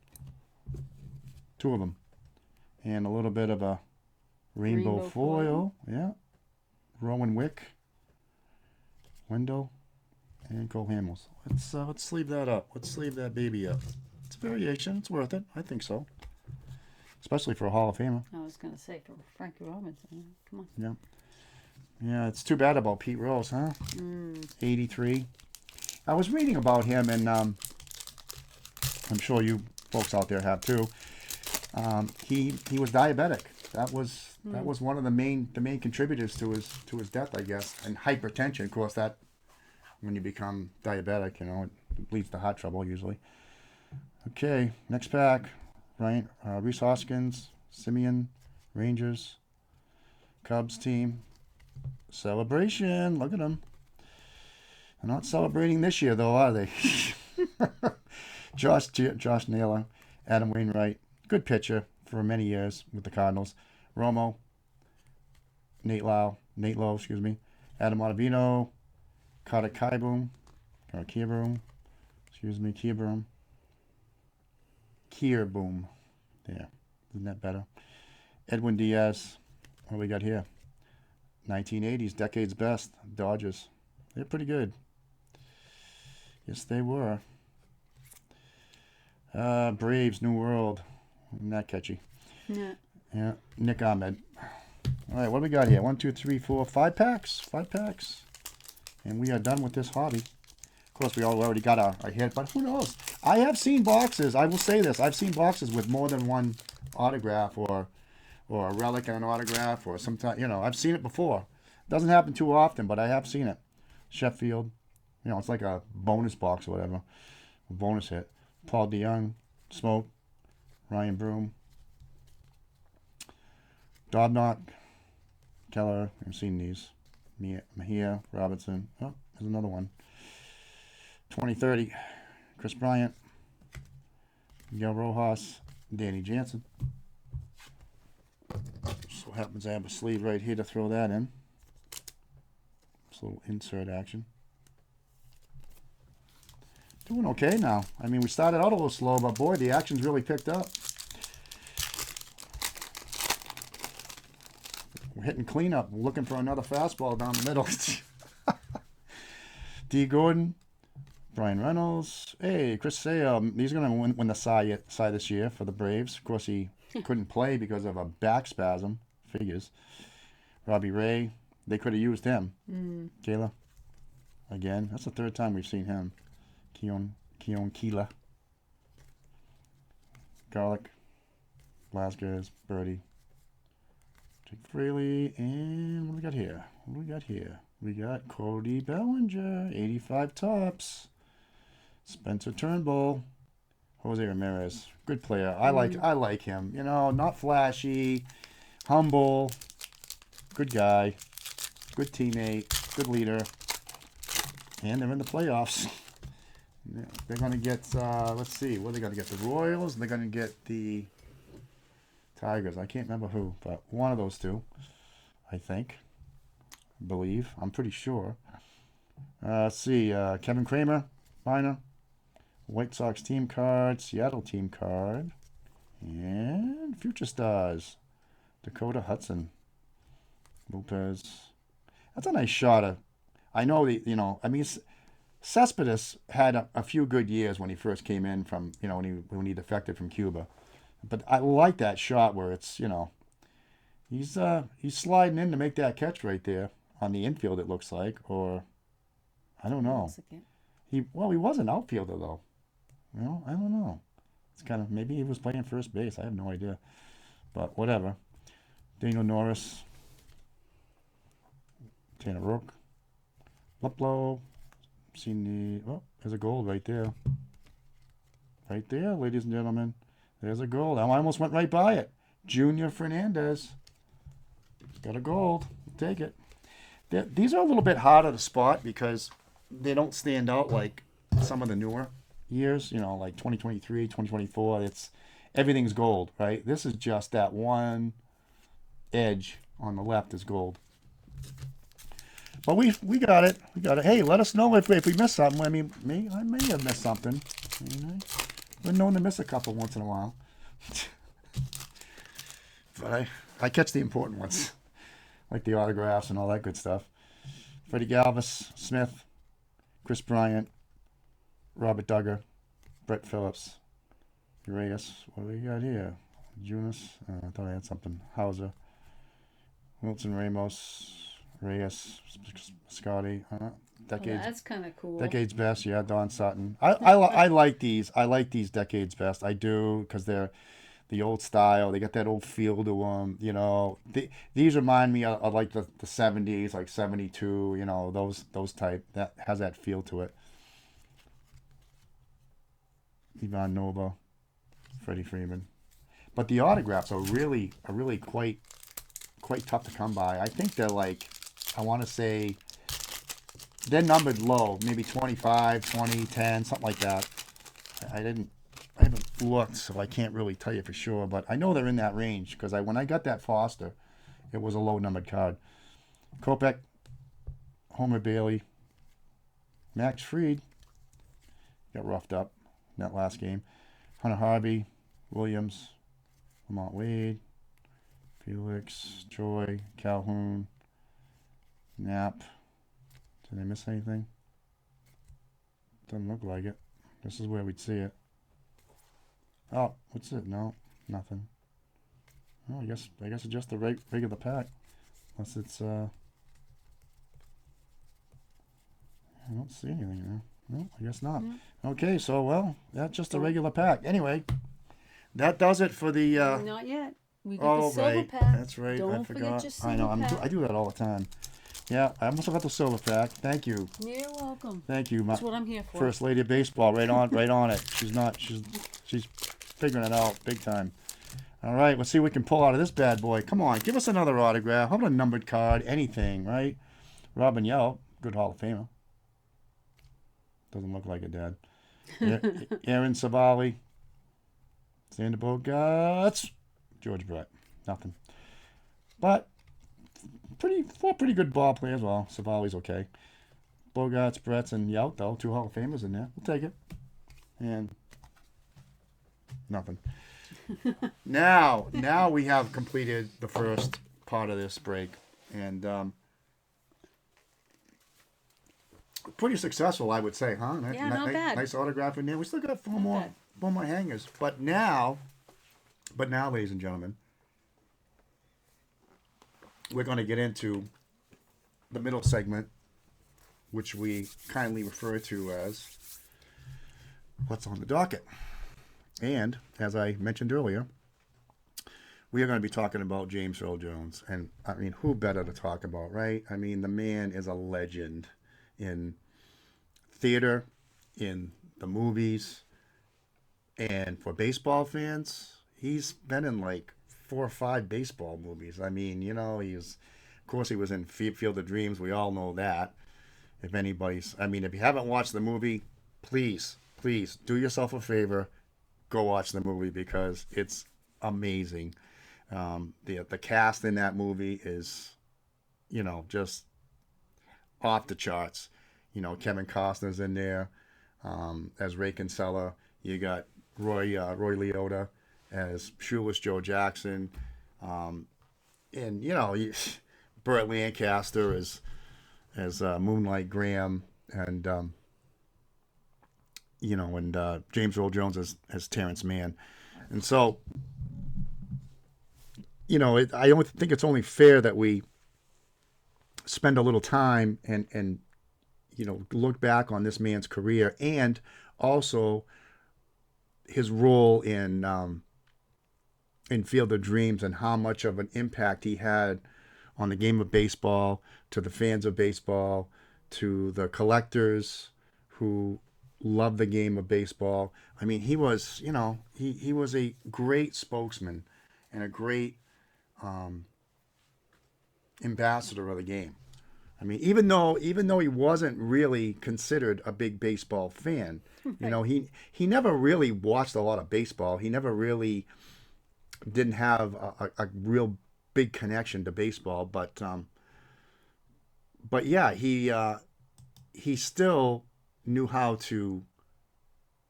2 of them. And a little bit of a rainbow foil. Yeah. Rowan Wick. Wendell. And Cole Hamels. Let's sleeve that up. Let's sleeve that baby up. It's a variation. It's worth it. I think so. Especially for a Hall of Famer.
I was going to say for Frankie Robinson. Come on.
Yeah. Yeah, it's too bad about Pete Rose, huh? 83. I was reading about him, and I'm sure you folks out there have too. He was diabetic. That was one of the main contributors to his death, I guess. And hypertension, of course. That when you become diabetic, it leads to heart trouble usually. Okay, next pack. Right, Reese Hoskins, Simeon, Rangers, Cubs team. Celebration. Look at them. They're not celebrating this year, though, are they? Josh Naylor, Adam Wainwright. Good pitcher for many years with the Cardinals. Romo, Nate Lowe, Adam Ottavino, Carter Kieboom, Kierboom. There. Isn't that better? Edwin Diaz. What do we got here? 1980s, decade's best. Dodgers. They're pretty good. Yes, they were. Braves, New World. Isn't that catchy? Yeah. Nick Ahmed. All right, what do we got here? 1, 2, 3, 4, 5 packs. 5 packs. And we are done with this hobby. Of course, we already got our hit, but who knows? I have seen boxes. I will say this. I've seen boxes with more than one autograph or a relic and an autograph or sometimes, I've seen it before. Doesn't happen too often, but I have seen it. Sheffield. It's like a bonus box or whatever. A bonus hit. Paul DeYoung. Smoke. Ryan Broom. Dobnak. Keller. I've seen these. Mejia. Robinson. Oh, there's another one. 2030. Chris Bryant. Miguel Rojas. Danny Jansen. So happens I have a sleeve right here to throw that in. Just a little insert action. Doing okay now. I mean, we started out a little slow, but boy, the action's really picked up. We're hitting cleanup. We're looking for another fastball down the middle. D. Gordon. Brian Reynolds. Hey, Chris Sale. He's going to win the Cy this year for the Braves. Of course, he couldn't play because of a back spasm. Figures. Robbie Ray. They could have used him. Kayla. Again. That's the 3rd time we've seen him. Keon Keela. Garlic. Glasgow. Birdie. Jake Fraley. And what do we got here? We got Cody Bellinger. 85 tops. Spencer Turnbull. Jose Ramirez. Good player. I like him. Not flashy. Humble. Good guy. Good teammate. Good leader. And they're in the playoffs. They're going to get, let's see, what are they going to get? The Royals? They're going to get the Tigers. I can't remember who, but one of those two, I think. I believe. I'm pretty sure. Let's see, Kevin Kramer, minor. White Sox team card, Seattle team card. And Future Stars. Dakota Hudson. Lopez. That's a nice shot. I know Cespedes had a few good years when he first came in from, when he defected from Cuba. But I like that shot where it's, he's sliding in to make that catch right there on the infield, it looks like, or I don't know. He was an outfielder though. I don't know. It's kind of, maybe he was playing first base. I have no idea. but whatever. Daniel Norris, Tanner Rook, Luplow. Seen the, there's a gold right there. Right there, ladies and gentlemen. There's a gold. I almost went right by it. Junior Fernandez. Got a gold. Take it. These are a little bit harder to spot because they don't stand out like some of the newer years, like 2023, 2024. Everything's gold, right? This is just that one edge on the left is gold. But we got it. We got it. Hey, let us know if we missed something. I mean, I may have missed something. We're known to miss a couple once in a while. But I catch the important ones, like the autographs and all that good stuff. Freddie Galvis, Smith, Chris Bryant, Robert Duggar, Brett Phillips, Urias. What do we got here? Junis. I thought I had something. Hauser, Wilson Ramos, Reyes, Scotty. Decades.
That's kind of cool.
Decades best, yeah. Don Sutton. I like these. I like these decades best. I do because they're the old style. They got that old feel to them. These remind me of like the 70s, like 72. Those type that has that feel to it. Ivan Nova, Freddie Freeman, but the autographs are really quite tough to come by. I think they're like, I want to say they're numbered low, maybe 25, 20, 10, something like that. I haven't looked, so I can't really tell you for sure, but I know they're in that range because when I got that Foster, it was a low numbered card. Kopech, Homer Bailey, Max Fried got roughed up in that last game. Hunter Harvey, Williams, Lamont Wade, Felix, Troy, Calhoun, Knapp. Did I miss anything? Doesn't look like it. This is where we'd see it. Oh, what's it? No, nothing. Oh, I guess it's just the regular pack. Unless it's I don't see anything now. No, I guess not. Okay, so that's just a regular pack. Anyway, that does it for the
Not yet. We got the silver pack.
That's right.
Don't
I forgot.
forget your silver pack.
I do that all the time. Yeah, I almost got the silver pack. Thank you.
You're welcome.
Thank you.
That's what I'm here for.
First lady of baseball, right on it. She's figuring it out big time. All right, let's see what we can pull out of this bad boy. Come on, give us another autograph. How about a numbered card? Anything, right? Robin Yell, good Hall of Famer. Doesn't look like it, Dad. Aaron Savali, Xander Bogaerts, George Brett. Nothing. But four pretty good ball players. Well, Savali's okay. Bogaerts, Bretts, and Yout, though. 2 Hall of Famers in there. We'll take it. And nothing. Now we have completed the first part of this break. And pretty successful, I would say, huh?
Yeah, not bad.
Nice autograph in there. We still got four more hangers. But now, ladies and gentlemen, we're going to get into the middle segment, which we kindly refer to as What's on the Docket. And, as I mentioned earlier, we are going to be talking about James Earl Jones. And, I mean, who better to talk about, right? I mean, the man is a legend in theater, in the movies, and for baseball fans, he's been in like 4 or 5 baseball movies. I mean, of course he was in Field of Dreams. We all know that. If you haven't watched the movie, please do yourself a favor, go watch the movie because it's amazing. The cast in that movie is, just off the charts. Kevin Costner's in there as Ray Kinsella. You got Roy Liotta as Shoeless Joe Jackson, and Burt Lancaster as Moonlight Graham, and James Earl Jones as Terrence Mann, and so I don't think it's only fair that we spend a little time and look back on this man's career and also his role in in Field of Dreams and how much of an impact he had on the game of baseball, to the fans of baseball, to the collectors who love the game of baseball. I mean, he was, he was a great spokesman and a great ambassador of the game. I mean, even though he wasn't really considered a big baseball fan,
Right.
he never really watched a lot of baseball. He never really didn't have a real big connection to baseball, but yeah, he still knew how to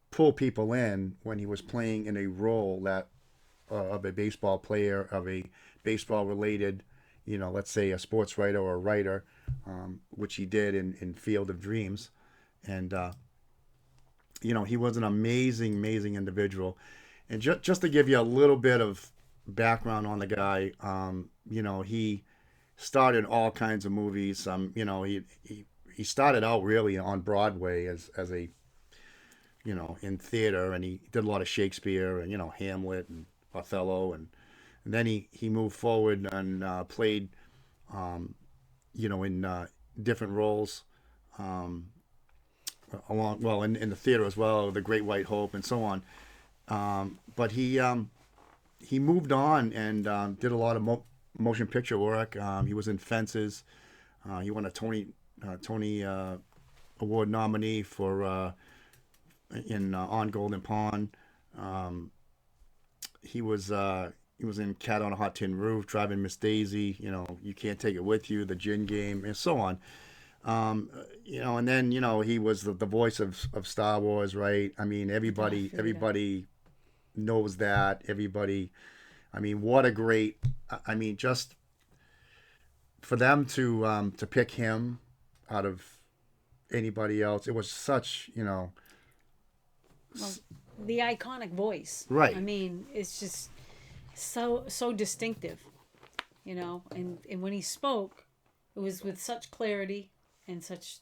pull people in when he was playing in a role that of a baseball player, of a baseball related, let's say a sports writer or a writer, which he did in Field of Dreams, and he was an amazing, amazing individual. And just to give you a little bit of background on the guy, he starred in all kinds of movies. He started out really on Broadway as a in theater, and he did a lot of Shakespeare and Hamlet and Othello, and then he moved forward and played in different roles along in the theater as well, The Great White Hope and so on. But he moved on and did a lot of motion picture work. He was in Fences. He won a Tony Award nominee for in On Golden Pond. He was in Cat on a Hot Tin Roof, Driving Miss Daisy. You Can't Take It With You, The Gin Game, and so on. And then he was the voice of Star Wars, right? I mean, everybody knows that. Everybody, I mean, what a great. I mean, just for them to pick him out of anybody else, it was such
Well, the iconic voice.
right.
I mean, it's just so distinctive, and when he spoke, it was with such clarity and such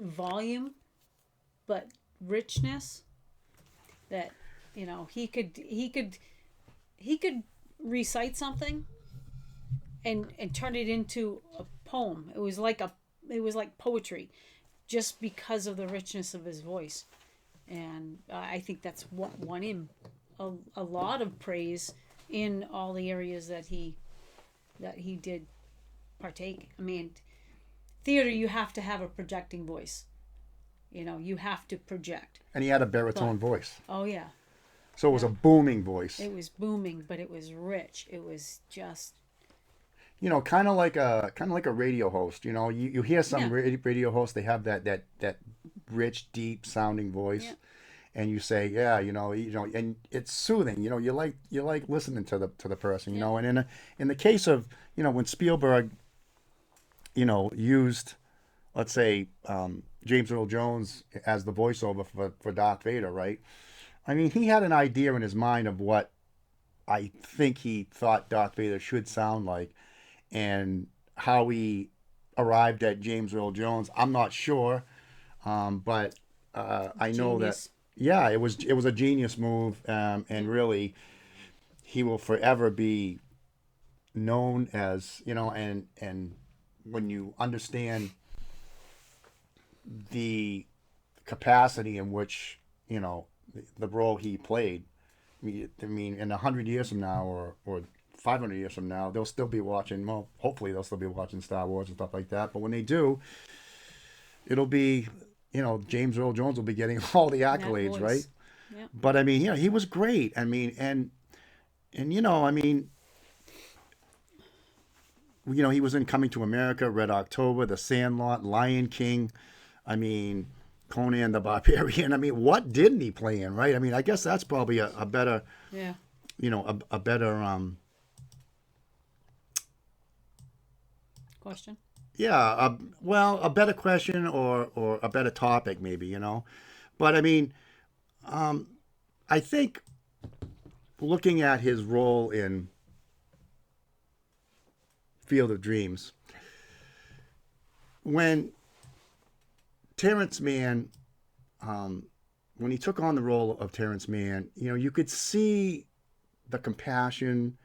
volume, but richness that he could recite something and turn it into a poem. It was like poetry, just because of the richness of his voice. And I think that's what won him a lot of praise in all the areas that he did partake. I mean, theater, you have to have a projecting voice. You have to project.
And he had a baritone
But
voice,
oh yeah,
so it was
yeah,
a booming voice.
it was booming, but it was rich. It was just
Kind of like a radio host. You hear some
yeah,
radio hosts, they have that rich, deep sounding voice,
yeah,
and you say, yeah, and it's soothing. You like listening to the person.
yeah.
And in the case of when Spielberg, used, let's say, James Earl Jones as the voiceover for Darth Vader, right? I mean, he had an idea in his mind of what I think he thought Darth Vader should sound like, and how he arrived at James Earl Jones, I'm not sure, but I know that
Genius.
yeah, it was a genius move,
Yeah.
and really he will forever be known as and when you understand the capacity in which the role he played. I mean, in 100 years from now, or 500 years from now, they'll still be watching. Well, hopefully, they'll still be watching Star Wars and stuff like that. But when they do, it'll be, James Earl Jones will be getting all the
That
accolades, right?
voice. Yeah.
But I mean, he was great. I mean, and I mean, he was in Coming to America, Red October, The Sandlot, Lion King. I mean, Conan the Barbarian. I mean, what didn't he play in, right? I mean, I guess that's probably a better,
Yeah.
a better,
Question.
yeah, well, a better question, or a better topic, maybe, But I mean, I think looking at his role in Field of Dreams, when Terrence Mann, when he took on the role of Terrence Mann, you could see the compassion,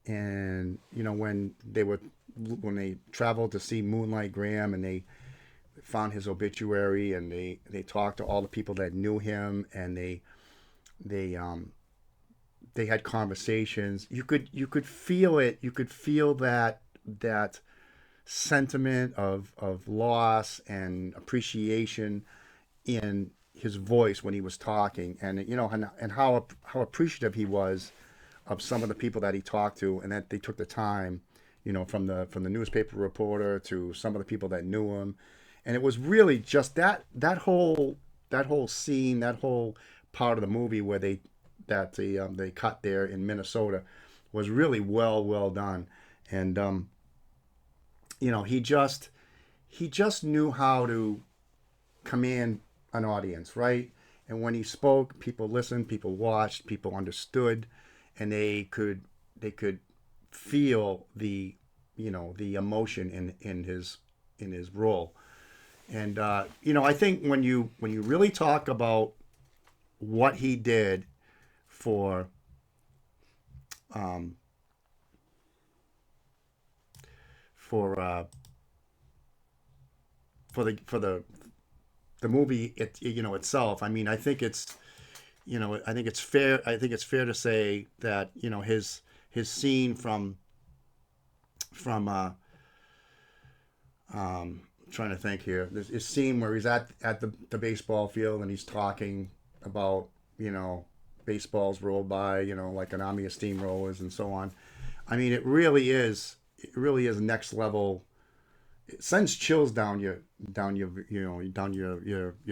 and when they traveled to see Moonlight Graham, and they found his obituary, and they talked to all the people that knew him, and they they had conversations. You could feel it. You could feel that sentiment of loss and appreciation in his voice when he was talking, and and how appreciative he was of some of the people that he talked to, and that they took the time, from the newspaper reporter to some of the people that knew him. And it was really just that whole scene, that whole part of the movie where they cut there in Minnesota was really well done. And he just knew how to command an audience, right? And when he spoke, people listened, people watched, people understood, and they could feel the emotion in his role. And I think when you really talk about what he did for um, for the movie itself. I mean, I think it's fair to say that his scene from trying to think here. This scene where he's at the baseball field, and he's talking about baseballs rolled by, like an army of steamrollers and so on. I mean, it really is next level. It sends chills down your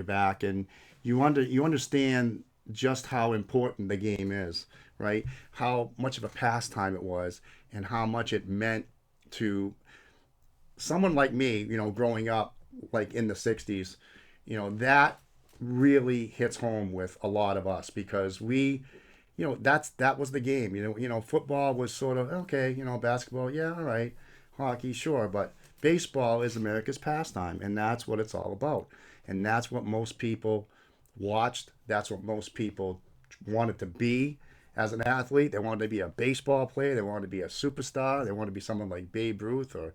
back, and you understand just how important the game is, right? How much of a pastime it was, and how much it meant to someone like me, growing up like in the '60s. That really hits home with a lot of us, because that was the game. Football was sort of okay. Basketball, yeah, all right. Hockey, sure, but baseball is America's pastime, and that's what it's all about. And that's what most people watched. That's what most people wanted to be as an athlete. They wanted to be a baseball player. They wanted to be a superstar. They wanted to be someone like Babe Ruth or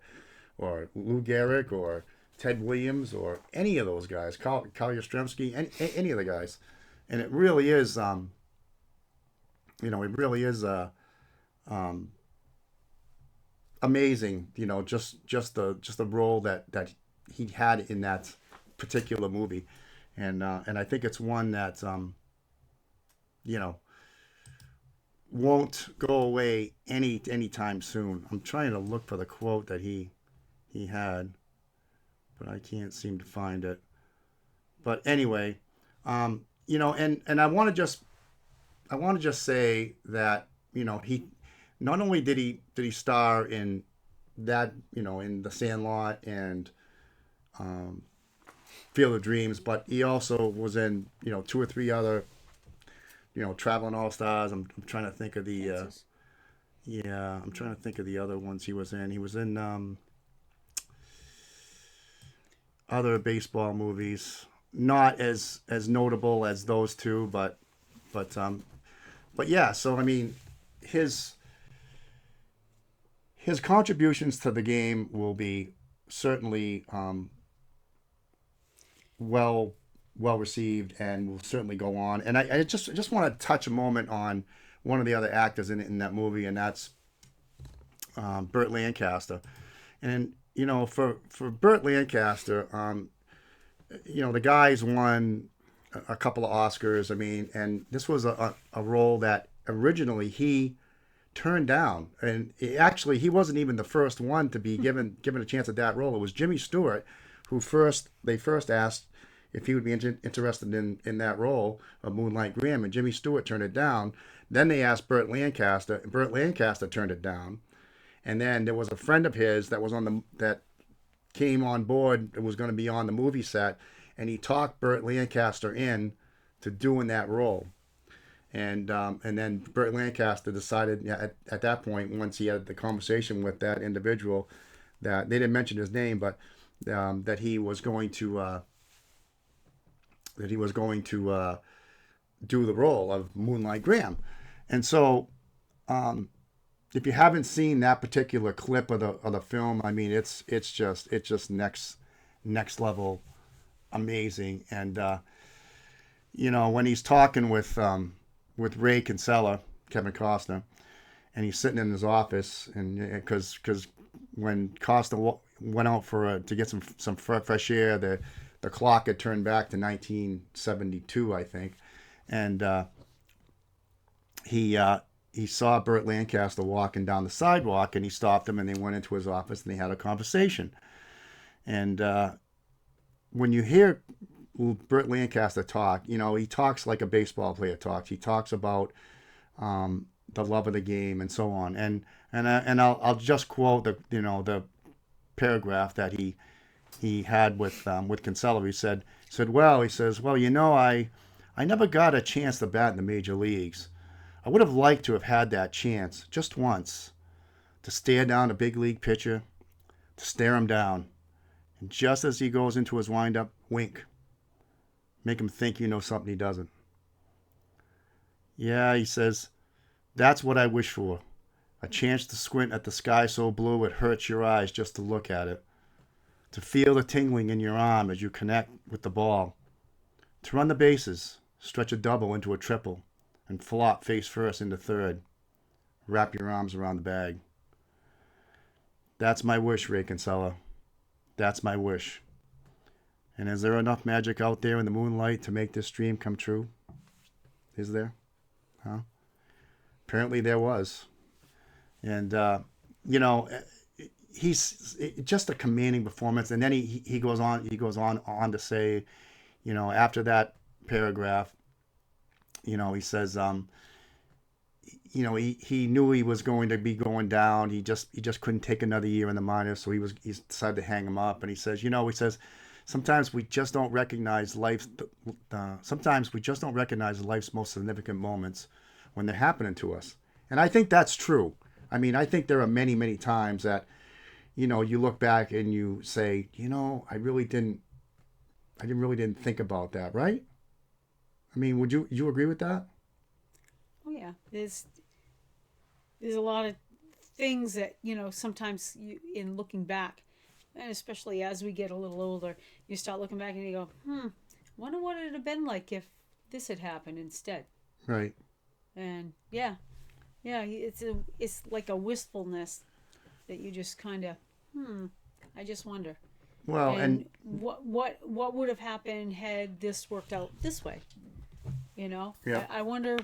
Lou Gehrig or Ted Williams or any of those guys, Carl Yastrzemski, any of the guys. And it really is um, amazing, just the role that he had in that particular movie. And I think it's one that you know won't go away anytime soon. I'm trying to look for the quote that he had, but I can't seem to find it. But anyway, and I want to just say that he not only did he star in that, in The Sandlot and um, Field of Dreams, but he also was in two or three other Traveling All Stars. I'm trying to think of the
Kansas.
yeah, I'm trying to think of the other ones he was in. He was in other baseball movies, not as notable as those two, but but yeah. So I mean, his his contributions to the game will be certainly well well received, and will certainly go on. And I just want to touch a moment on one of the other actors in that movie, and that's Burt Lancaster. And for Burt Lancaster, the guy's won a couple of Oscars. I mean, and this was a role that originally he turned down, and actually he wasn't even the first one to be given a chance at that role. It was Jimmy Stewart who first asked if he would be interested in that role of Moonlight Graham, and Jimmy Stewart turned it down. Then they asked Burt Lancaster, and Burt Lancaster turned it down. And then there was a friend of his that came on board, that was going to be on the movie set, and he talked Burt Lancaster in to doing that role. And then Burt Lancaster decided, yeah, at that point, once he had the conversation with that individual, that they didn't mention his name, but that he was going to do the role of Moonlight Graham. And so If you haven't seen that particular clip of the film, I mean, it's just next level amazing. And when he's talking with Ray Kinsella, Kevin Costner, and he's sitting in his office, and because when Costner went out to get some fresh air, the clock had turned back to 1972, I think, and he saw Burt Lancaster walking down the sidewalk, and he stopped him, and they went into his office, and they had a conversation. And when you hear Burt Lancaster talk, he talks like a baseball player talks. He talks about the love of the game and so on. And I'll just quote the paragraph that he had with Kinsella. He said, well, I never got a chance to bat in the major leagues. I would have liked to have had that chance just once, to stare down a big league pitcher, to stare him down, and just as he goes into his windup, wink, make him think you know something he doesn't. Yeah, he says, that's what I wish for. A chance to squint at the sky so blue it hurts your eyes just to look at it. To feel the tingling in your arm as you connect with the ball. To run the bases, stretch a double into a triple, and flop face first into third. Wrap your arms around the bag. That's my wish, Ray Kinsella. That's my wish. And is there enough magic out there in the moonlight to make this dream come true? Is there? Huh? Apparently there was. And, he's just a commanding performance. And then he goes on to say, after that paragraph, he says, he knew he was going to be going down. He just couldn't take another year in the minors, so he decided to hang him up. And he says, sometimes we just don't recognize sometimes we just don't recognize life's most significant moments when they're happening to us. And I think that's true. I mean, I think there are many, many times that, you look back and you say, I really didn't think about that, right? I mean, would you agree with that?
Oh yeah, there's a lot of things that sometimes in looking back, and especially as we get a little older, you start looking back and you go, wonder what it'd have been like if this had happened instead.
Right.
And yeah, it's like a wistfulness that you just kind of, I just wonder.
Well, and
what would have happened had this worked out this way?
Yeah.
I wonder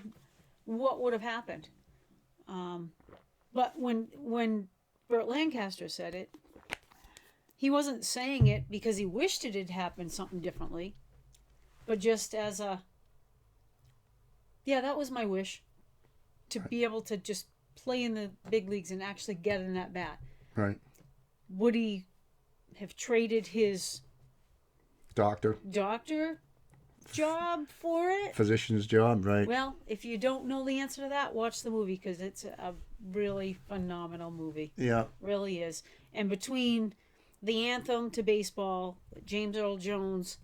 what would have happened. But when Burt Lancaster said it, he wasn't saying it because he wished it had happened something differently, but just as that was my wish, to be able to just play in the big leagues and actually get in that bat.
Right.
Would he have traded his
doctor
job for it?
Physician's job, right?
Well, if you don't know the answer to that, watch the movie because it's a really phenomenal movie.
Yeah.
Really is. And between the anthem to baseball, James Earl Jones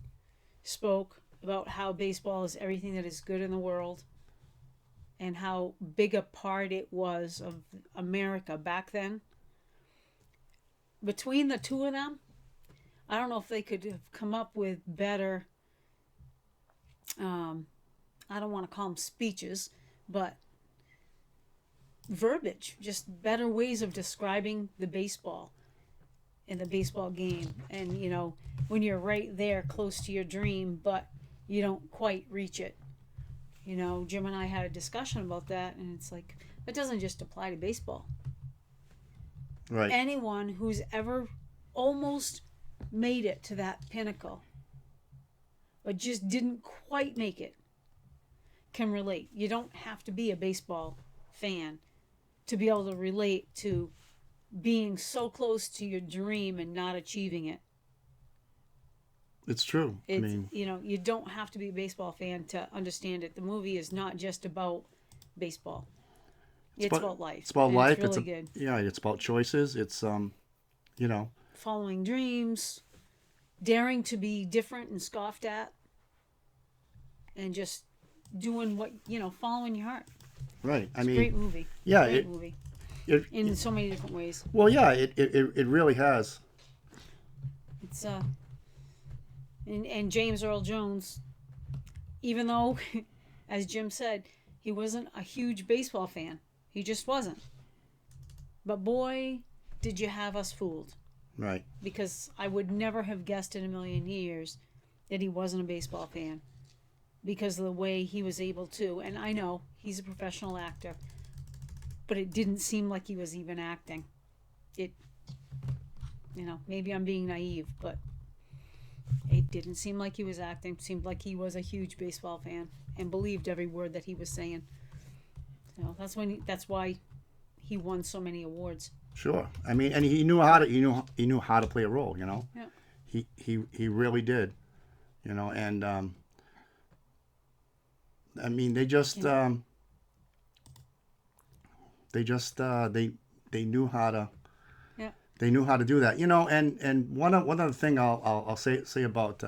spoke about how baseball is everything that is good in the world and how big a part it was of America back then. Between the two of them, I don't know if they could have come up with better, I don't want to call them speeches, but verbiage, just better ways of describing the baseball and the baseball game. And, when you're right there close to your dream, but you don't quite reach it. Jim and I had a discussion about that, and it's like, it doesn't just apply to baseball.
Right.
Anyone who's ever almost made it to that pinnacle, but just didn't quite make it, can relate. You don't have to be a baseball fan to be able to relate to being so close to your dream and not achieving it.
It's true.
You don't have to be a baseball fan to understand it. The movie is not just about baseball. It's about life.
It's about life.
It's really good.
Yeah, it's about choices. It's
following dreams, daring to be different and scoffed at, and just doing what following your heart.
right. I
It's a
mean,
great movie.
yeah,
Great movie in
it
so many different ways.
well, yeah, it really has.
It's and James Earl Jones, even though, as Jim said, he wasn't a huge baseball fan. He just wasn't. But boy, did you have us fooled.
Right.
Because I would never have guessed in a million years that he wasn't a baseball fan because of the way he was able to. And I know he's a professional actor, but it didn't seem like he was even acting. It, maybe I'm being naive, but it didn't seem like he was acting. It seemed like he was a huge baseball fan and believed every word that he was saying. That's why he won so many awards.
Sure. I mean, and he knew how to play a role.
Yeah.
He really did. And I mean, they knew how to.
Yeah.
They knew how to do that. And one other thing I'll say about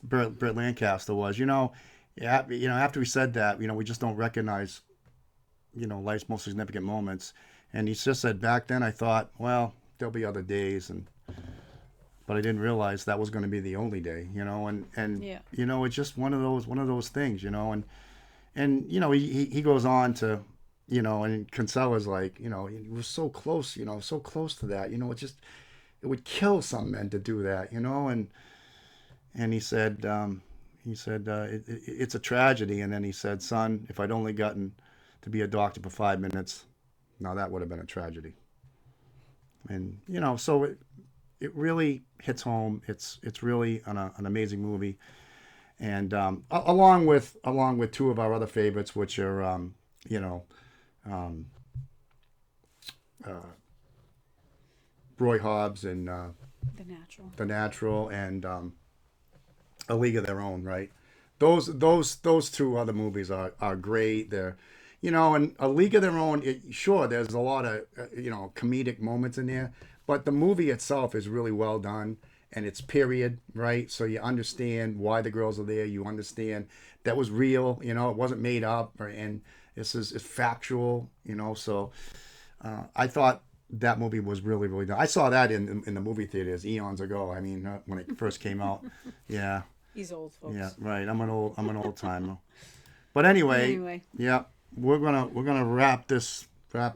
Burt Lancaster was, yeah, after we said that, we just don't recognize, life's most significant moments. And he just said, back then I thought, well, there'll be other days, but I didn't realize that was going to be the only day, and
Yeah.
it's just one of those things, and he goes on to, and Kinsella's like, it was so close, so close to that, it would kill some men to do that, and he said, it's a tragedy. And then he said, son, if I'd only gotten to be a doctor for 5 minutes, now that would have been a tragedy. And so it really hits home. It's really an amazing movie, and along with two of our other favorites, which are um, Roy Hobbs and
The Natural.
The Natural, and A League of Their Own, right? Those two other movies are great. They're, and A League of Their Own. Sure, there's a lot of comedic moments in there, but the movie itself is really well done, and it's period, right? So you understand why the girls are there. You understand that was real. It wasn't made up, and this is factual. So I thought that movie was really, really done. I saw that in the movie theaters eons ago. I mean, when it first came out. Yeah.
He's old, folks.
Yeah, right. I'm an old timer. But anyway, yeah, we're gonna wrap this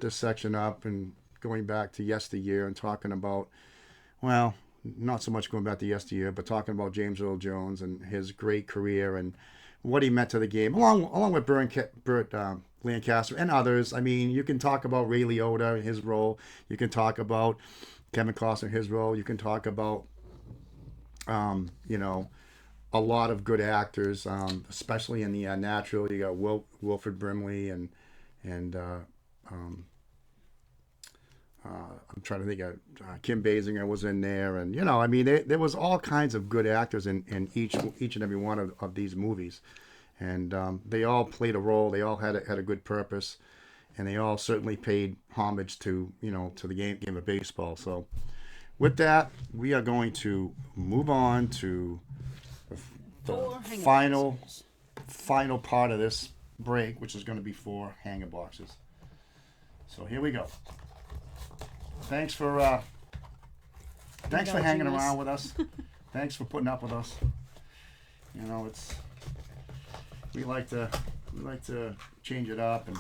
section up and going back to yesteryear and talking about, well, not so much going back to yesteryear, but talking about James Earl Jones and his great career and what he meant to the game, along with Burt Lancaster and others. I mean, you can talk about Ray Liotta, his role. You can talk about Kevin Costner, his role. You can talk about, a lot of good actors, especially in the Natural. You got Wilford Brimley and I'm trying to think of Kim Basinger was in there, and I mean, there was all kinds of good actors in each and every one of these movies, and they all played a role. They all had a good purpose, and they all certainly paid homage to to the game of baseball. So, with that, we are going to move on to the final part of this break, which is going to be 4 hanger boxes. So here we go. Thanks for hanging around with us. Thanks for putting up with us. It's we like to change it up and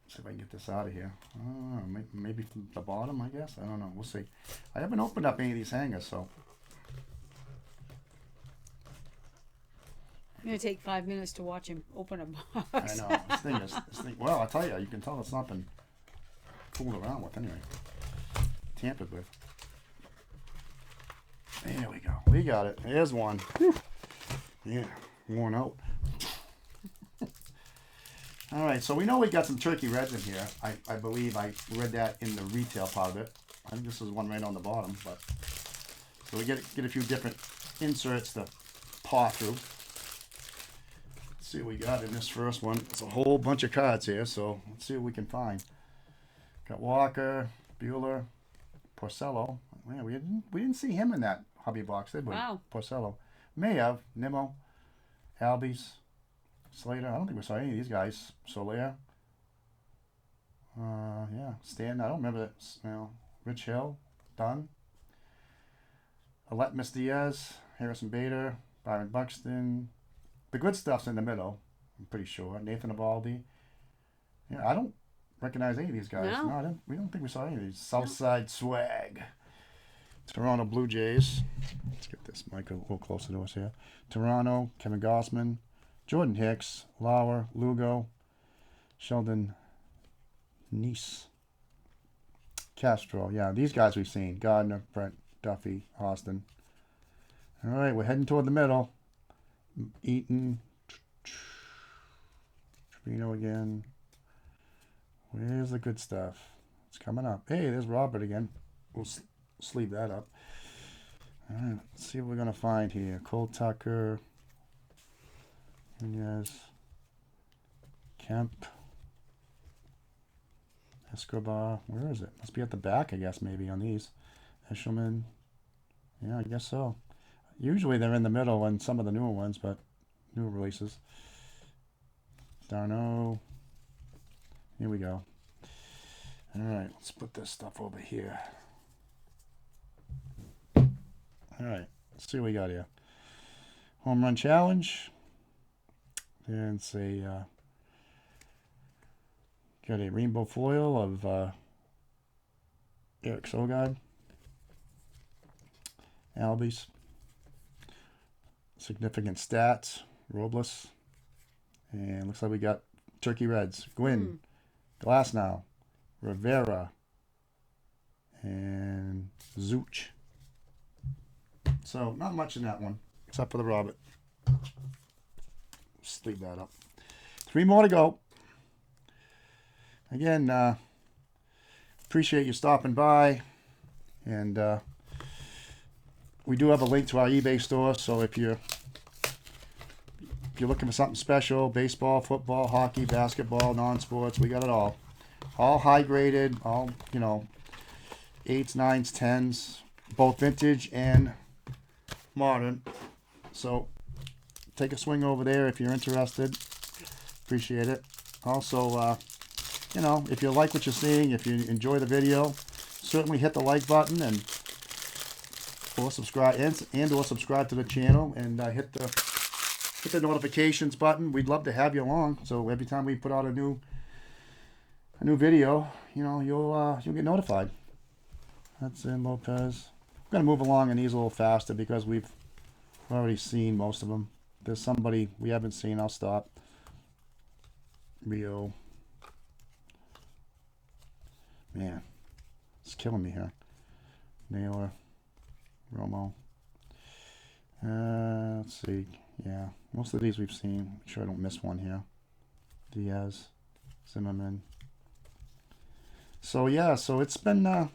see if I can get this out of here. Maybe from the bottom, I guess. I don't know. We'll see. I haven't opened up any of these hangers, so.
I'm going to take 5 minutes to watch him open a box.
I know. This thing. Well, I'll tell you. You can tell it's not been fooled around with anyway. Tampered with. There we go. We got it. There's one. Whew. Yeah, worn out. All right, so we know we got some turkey reds in here. I believe I read that in the retail part of it. I think this is one right on the bottom, but so we get a few different inserts to paw through. Let's see what we got in this first one. It's a whole bunch of cards here, so let's see what we can find. Got Walker, Bueller, Porcello. Man, we didn't see him in that hobby box, did we?
Wow.
Porcello. May have. Nimmo, Albies, Slater. I don't think we saw any of these guys. Soler. Yeah. Stanton. I don't remember that. You know, Rich Hill. Dunn. Aletmus Diaz. Harrison Bader. Byron Buxton. The good stuff's in the middle. I'm pretty sure. Nathan Eovaldi. Yeah, I don't recognize any of these guys.
No.
No, we don't think we saw any of these.
No.
Southside Swag. Toronto Blue Jays. Let's get this mic a little closer to us here. Toronto, Kevin Gossman, Jordan Hicks, Lauer, Lugo, Sheldon Neese, Castro. Yeah, these guys we've seen. Gardner, Brent, Duffy, Austin. All right, we're heading toward the middle. Eaton, Trevino again. Where's the good stuff? It's coming up. Hey, there's Robert again. We'll sleeve that up. All right, let's see what we're going to find here. Cole Tucker, Nunez, Kemp, Escobar. Where is it? Must be at the back, I guess, maybe on these. Eshelman. Yeah, I guess so. Usually they're in the middle on some of the newer ones, but newer releases. Darno. Here we go. All right, let's put this stuff over here. All right, let's see what we got here. Home run challenge. And it's a got a rainbow foil of Eric Sogard. Albies. Significant stats. Robles. And looks like we got Turkey Reds. Gwynn. Glasnow. Rivera. And Zuch. So, not much in that one, except for the Robert. Just leave that up. 3 more to go. Again, appreciate you stopping by. And we do have a link to our eBay store, so if you're looking for something special, baseball, football, hockey, basketball, non-sports, we got it all. All high graded, all, 8s, 9s, 10s, both vintage and modern. So take a swing over there if you're interested. Appreciate it. Also, if you like what you're seeing, if you enjoy the video, certainly hit the like button or subscribe or subscribe to the channel, and hit the notifications button. We'd love to have you along. So every time we put out a new video, you'll get notified. That's in Lopez. I'm going to move along on these a little faster because we've already seen most of them. There's somebody we haven't seen. I'll stop. Rio. Man, it's killing me here. Naylor. Romo. Let's see. Yeah, most of these we've seen. Make sure I don't miss one here. Diaz. Zimmerman. So, yeah, it's been...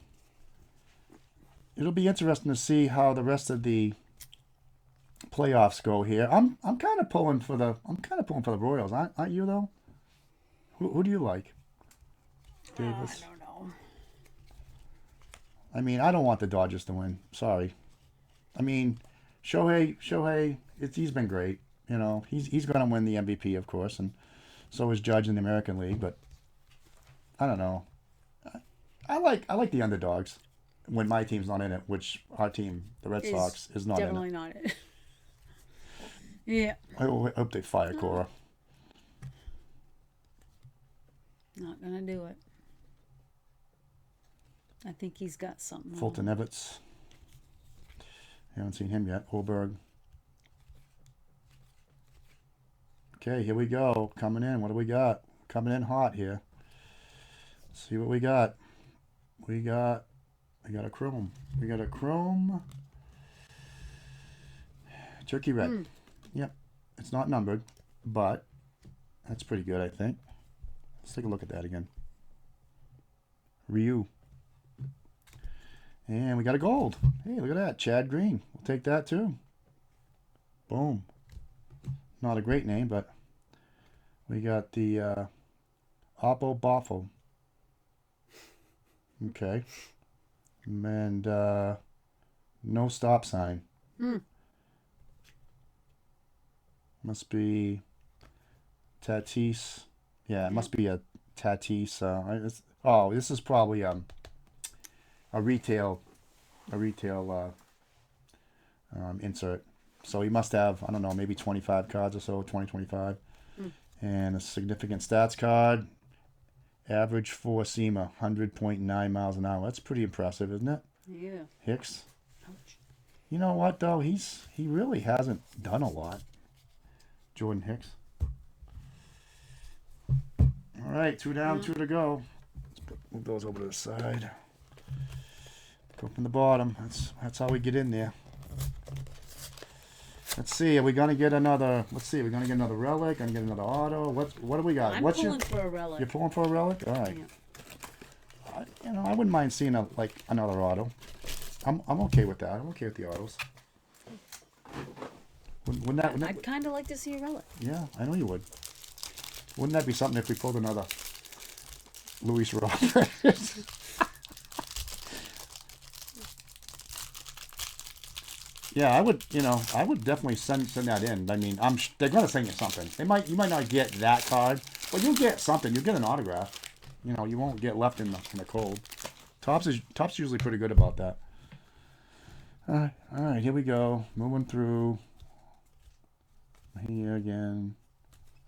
it'll be interesting to see how the rest of the playoffs go here. I'm kind of pulling for the Royals, aren't you though? Who do you like? Davis.
I don't know.
I mean, I don't want the Dodgers to win. Sorry. I mean, Shohei, he's been great. He's going to win the MVP, of course, and so is Judge in the American League. But I don't know. I like the underdogs when my team's not in it, which our team, the Red Sox, is not in it.
Definitely not it. Yeah.
I hope they fire Cora.
Not gonna do it. I think he's got something.
Fulton Evans. Haven't seen him yet. Holberg. Okay, here we go. Coming in. What do we got? Coming in hot here. Let's see what we got. We got a chrome. We got a chrome Turkey Red. Yep. It's not numbered, but that's pretty good, I think. Let's take a look at that again. Ryu. And we got a gold. Hey, look at that. Chad Green. We'll take that too. Boom. Not a great name, but we got the Oppo Boffle. Okay. And no stop sign. Must be Tatis. Yeah, it
Yep.
must be a Tatis. This is probably a retail a retail insert. So he must have, I don't know, maybe 25 cards or so, 20, 25.
Mm.
And a significant stats card. Average four-seamer, 100.9 miles an hour. That's pretty impressive, isn't it?
Yeah.
Hicks.
Ouch.
You know what, though? He really hasn't done a lot. Jordan Hicks. All right, 2 down,
Yeah.
2 to go. Move those over to the side. Go from the bottom. That's how we get in there. Let's see. Are we gonna get another? Let's see. Are we gonna get another relic? Gonna get another auto? What do we got?
I'm pulling for a relic.
You're pulling for a relic? All right.
Yeah.
I wouldn't mind seeing another auto. I'm okay with that. I'm okay with the autos. Wouldn't that?
I'd kind of like to see a relic.
Yeah, I know you would. Wouldn't that be something if we pulled another Luis Robert? Yeah, I would. I would definitely send that in. I mean, they're gonna send you something. You might not get that card, but you'll get something. You'll get an autograph. You won't get left in the cold. Topps usually pretty good about that. All right, here we go. Moving through. Here again,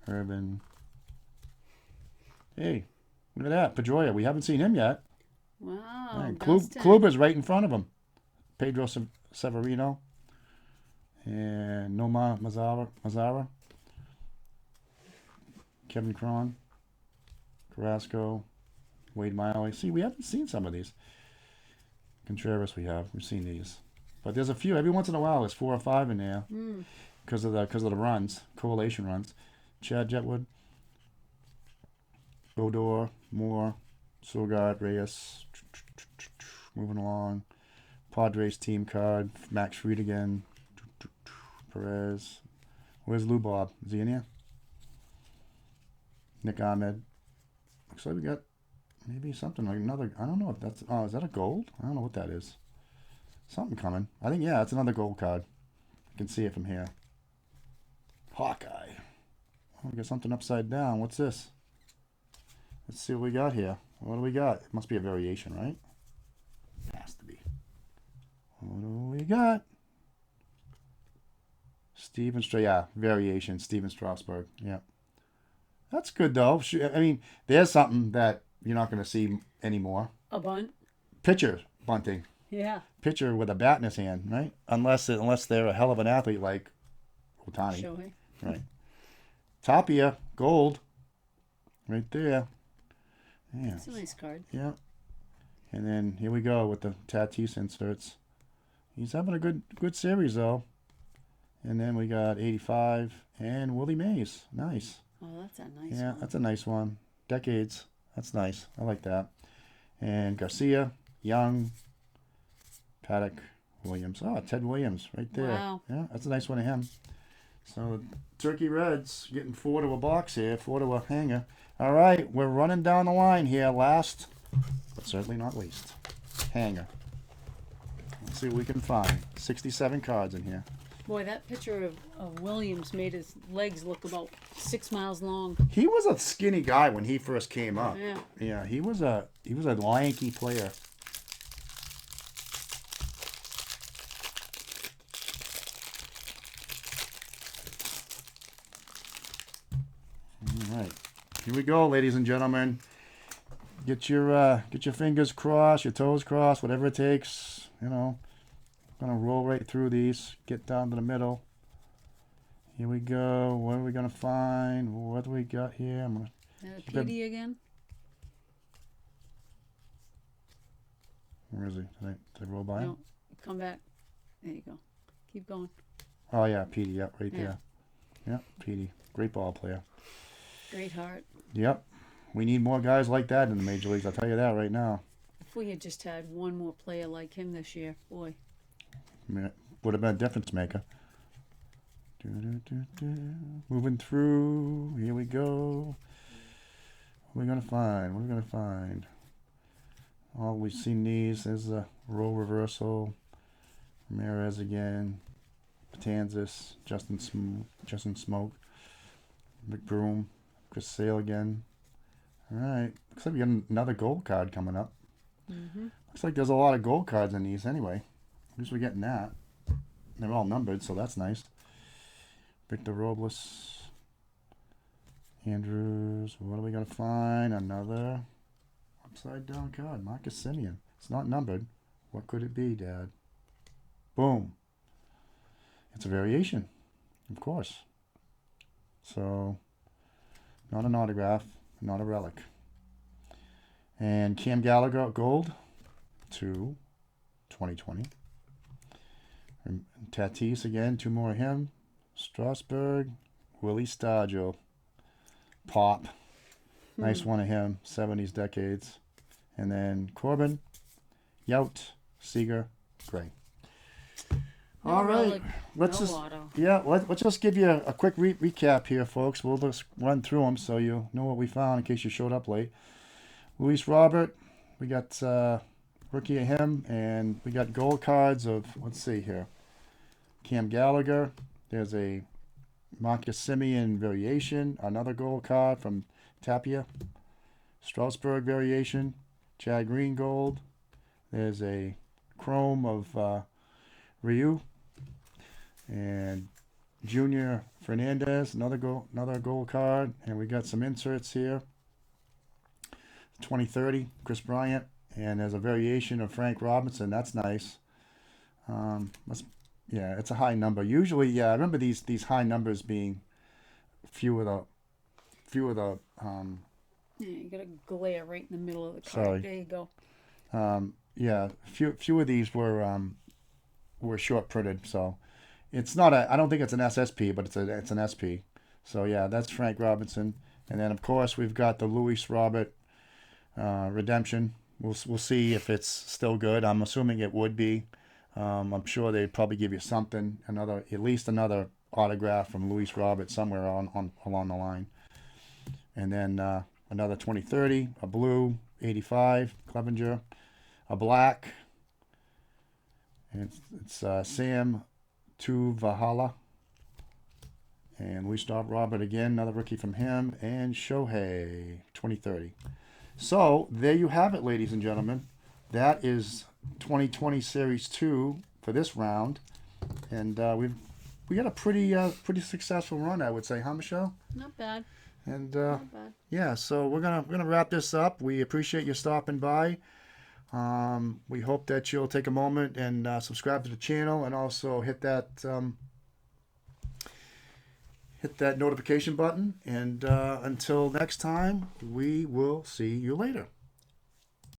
Urban. Hey, look at that, Pedroia. We haven't seen him yet.
Wow.
Right.
Dustin.
Kluber's right in front of him. Pedro Severino. And Nomar Mazara. Kevin Cron. Carrasco. Wade Miley. See, we haven't seen some of these. Contreras we've seen these. But there's a few. Every once in a while there's 4 or 5 in there. Because of the runs. Correlation runs. Chad Jetwood. Odor. Moore. Sogard. Reyes. Moving along. Padres team card. Max Fried again. Perez. Where's Lou Bob? Is he in here? Nick Ahmed. Looks like we got maybe something like another. I don't know if that's. Oh, is that a gold? I don't know what that is. Something coming. I think, yeah, it's another gold card. You can see it from here. Hawkeye. Oh, we got something upside down. What's this? Let's see what we got here. What do we got? It must be a variation, right? Has to be. What do we got? Variation. Steven Strasburg. Yeah. That's good, though. I mean, there's something that you're not going to see anymore.
A bunt.
Pitcher bunting.
Yeah.
Pitcher with a bat in his hand, right? Unless they're a hell of an athlete like Otani.
Shohei.
Right. Tapia, gold. Right there. Yeah.
That's a nice card.
Yeah. And then here we go with the Tatis inserts. He's having a good series, though. And then we got 85 and Willie Mays. Nice.
Oh, that's a nice
Yeah,
one.
that's a nice one. Decades. That's nice. I like that. And Garcia, Young, Paddock, Williams. Oh, Ted Williams right there.
Wow.
Yeah, that's a nice one of him. So Turkey Reds getting 4 to a box here, 4 to a hanger. All right, we're running down the line here. Last, but certainly not least, hanger. Let's see what we can find. 67 cards in here.
Boy, that picture of Williams made his legs look about 6 miles long.
He was a skinny guy when he first came up.
Yeah.
Yeah, he was a lanky player. All right, here we go, ladies and gentlemen. Get your fingers crossed, your toes crossed, whatever it takes. Gonna roll right through these. Get down to the middle. Here we go. What are we gonna find? What do we got here? I'm gonna.
PD again?
Where is he? Did I roll by him?
No. Come back. There you go. Keep going.
Oh yeah, Petey. Yep, right
Yeah.
there. Yep, Petey. Great ball player.
Great heart.
Yep. We need more guys like that in the major leagues. I'll tell you that right now.
If we had just had one more player like him this year, boy.
I mean, it would have been a difference maker. Moving through. Here we go. What are we gonna find? What are we gonna find? Oh, we've seen these. There's a role reversal. Ramirez again. Patanzas. Justin Smoke. McBroom. Chris Sale again. All right. Looks like we got another gold card coming up.
Mm-hmm.
Looks like there's a lot of gold cards in these anyway. At least we're getting that. They're all numbered, so that's nice. Victor Robles. Andrews. What are we going to find? Another upside down card. Marcus Simeon. It's not numbered. What could it be, Dad? Boom. It's a variation, of course. So, not an autograph, not a relic. And Cam Gallagher, gold, to 2020. And Tatis again, 2 more of him. Strasburg, Willie Stargell, pop. Nice one of him, 70s decades. And then Corbin, Yout, Seager, Gray.
No
All right,
relic,
let's
no
just
auto.
let's just give you a quick recap here, folks. We'll just run through them so you know what we found in case you showed up late. Luis Robert, we got rookie of him, and we got gold cards of, let's see here, Cam Gallagher. There's a Marcus Simeon variation, another gold card from Tapia. Strasburg variation, Chad Green gold. There's a chrome of Ryu. And Junior Fernandez, another gold card, and we got some inserts here. 2030, Chris Bryant, and there's a variation of Frank Robinson. That's nice. It's a high number. Usually, yeah, I remember these high numbers being few of the.
Yeah, you got a glare right in the middle of the card.
Sorry.
There you go.
Few of these were short printed, so. It's not I don't think it's an SSP, but it's an SP. So yeah, that's Frank Robinson, and then of course we've got the Luis Robert redemption. We'll see if it's still good. I'm assuming it would be. I'm sure they'd probably give you something, at least another autograph from Luis Robert somewhere on along the line, and then another 2030, a blue 85 Clevenger, a black, and it's Sam to Valhalla. And we stop Robert again, another rookie from him, and Shohei 2030. So there you have it, ladies and gentlemen. That is 2020 Series 2 for this round, and we got a pretty successful run, I would say, huh, Michelle?
Not bad.
And
Not bad.
yeah, so we're gonna wrap this up. We appreciate you stopping by. We hope that you'll take a moment and subscribe to the channel, and also hit that notification button. And until next time, we will see you later.